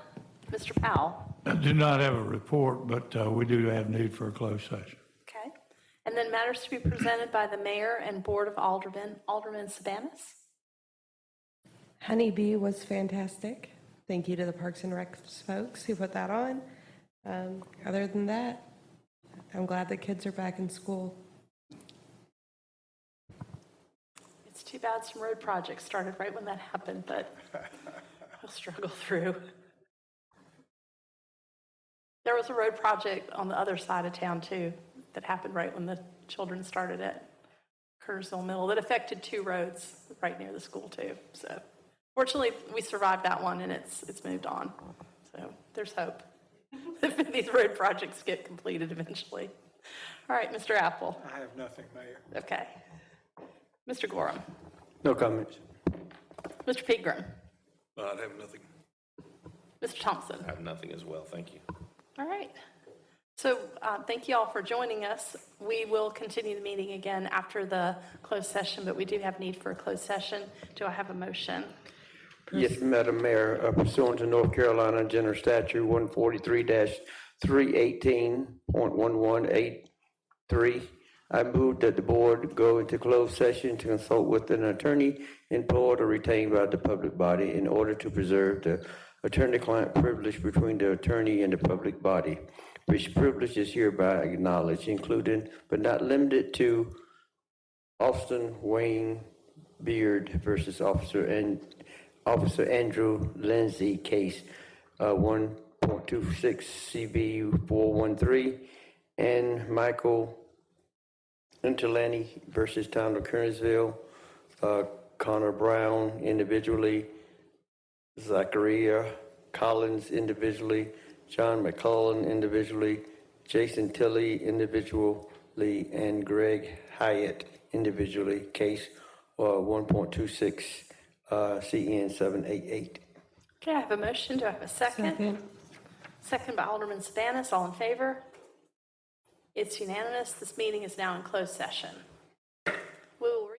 Mr. Powell. I do not have a report, but we do have need for a closed session. Okay. And then matters to be presented by the mayor and board of aldermen. Alderman Sabanis. Honeybee was fantastic. Thank you to the Parks and Rec folks who put that on. Other than that, I'm glad the kids are back in school. It's too bad some road projects started right when that happened, but we'll struggle through. There was a road project on the other side of town too that happened right when the children started at Kernersville Middle that affected 2 roads right near the school too. So fortunately, we survived that one and it's moved on. So there's hope if these road projects get completed eventually. All right, Mr. Apple. I have nothing, Mayor. Okay. Mr. Gorham. No comments. Mr. Pegram. I have nothing. Mr. Thompson. I have nothing as well, thank you. All right. So thank you all for joining us. We will continue the meeting again after the closed session, but we do have need for a closed session. Do I have a motion? Yes, Madam Mayor, pursuant to North Carolina General Statute 143-318.1183, I move that the board go into closed session to consult with an attorney employed or retained by the public body in order to preserve the attorney-client privilege between the attorney and the public body, which privilege is hereby acknowledged, including but not limited to Austin Wayne Beard versus Officer Andrew Lindsay, case 1.26 CV 413, and Michael Interlani versus Town of Kernersville, Connor Brown individually, Zachariah Collins individually, John McCullen individually, Jason Tilley individually, and Greg Hyatt individually, case 1.26 CN 788. Okay, I have a motion. Do I have a second? Second by Alderman Sabanis. All in favor? It's unanimous. This meeting is now in closed session. We will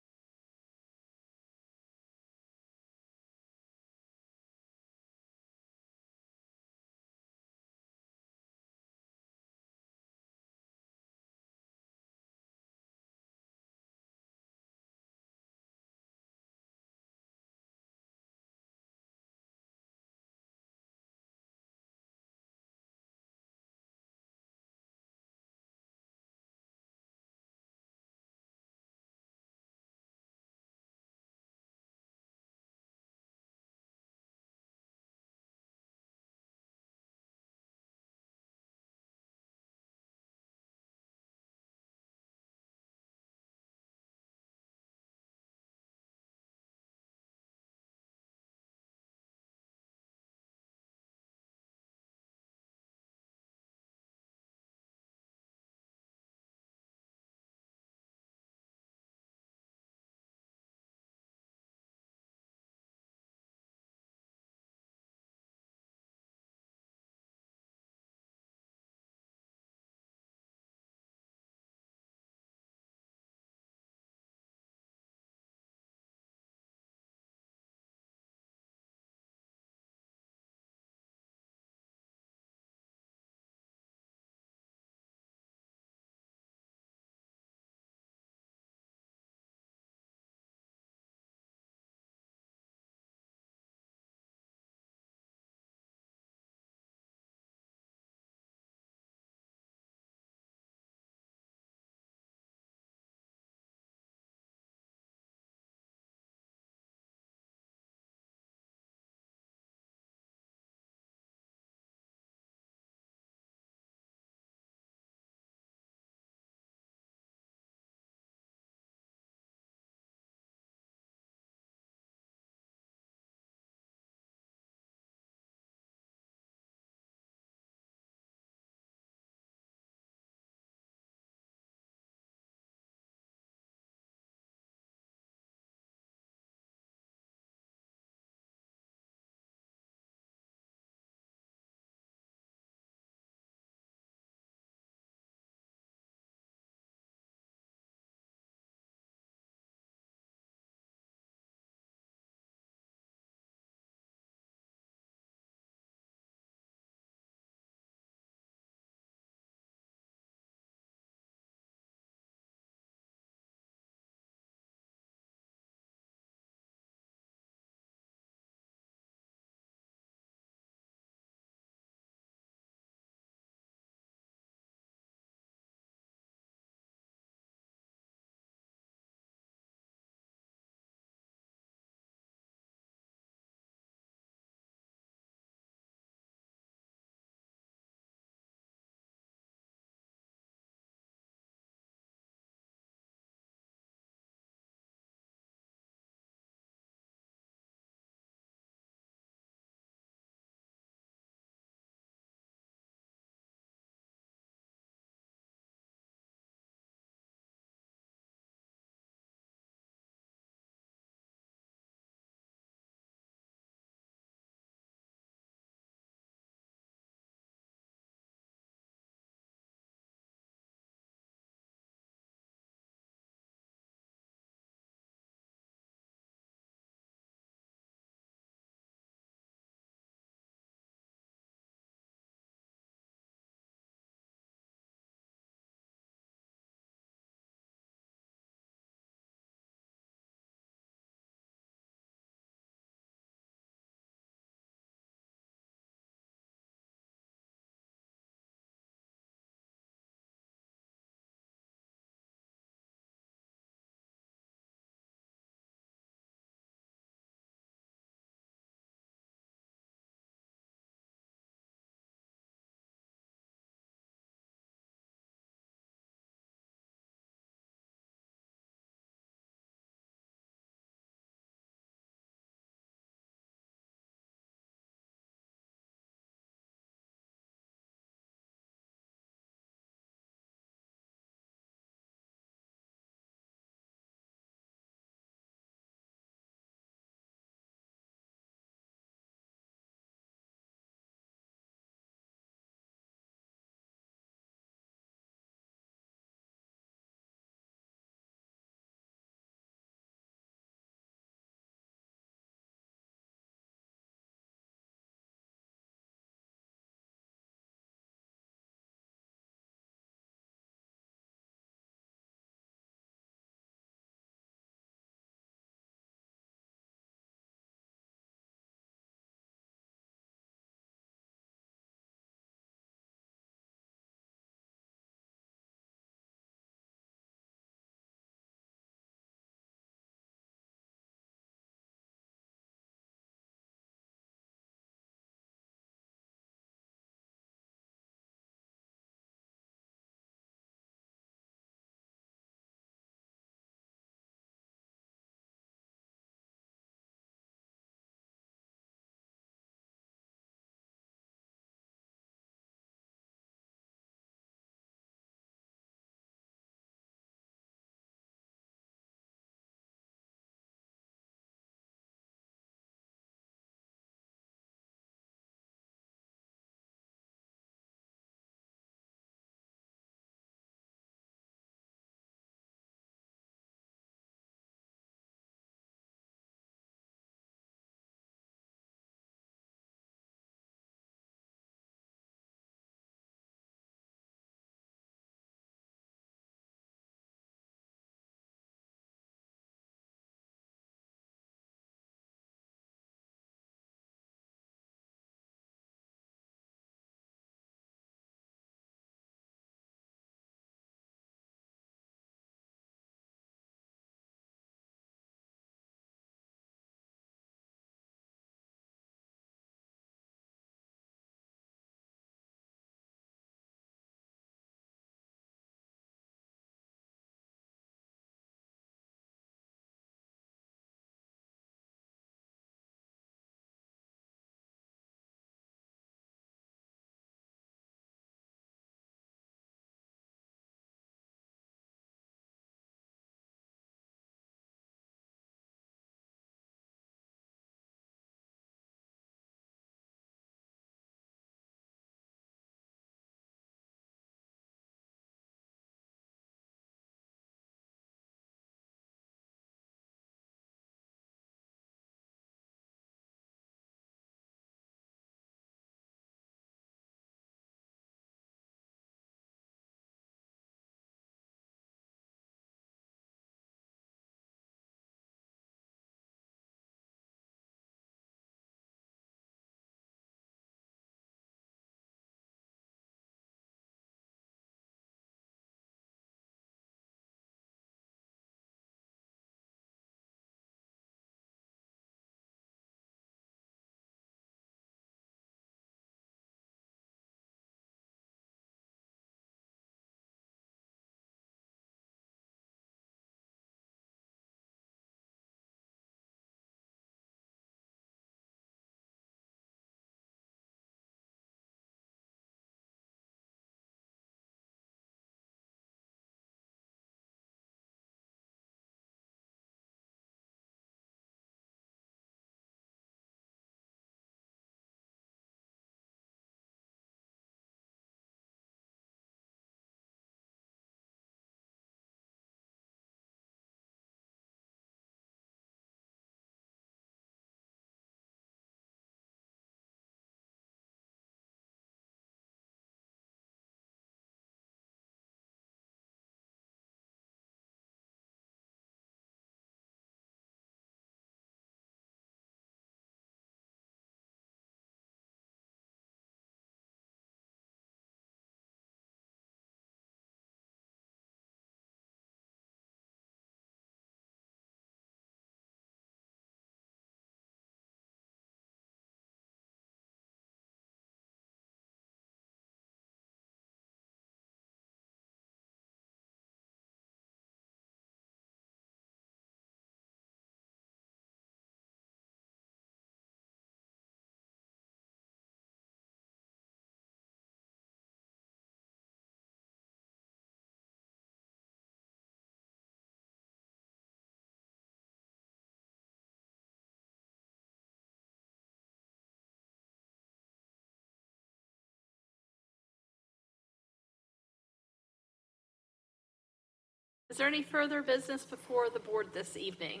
Is there any further business before the board this evening?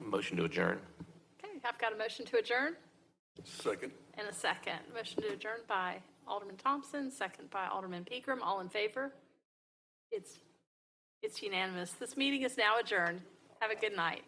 Motion to adjourn. Okay, I've got a motion to adjourn Second. and a second. Motion to adjourn by Alderman Thompson, second by Alderman Pegram. All in favor? It's unanimous. This meeting is now adjourned. Have a good night.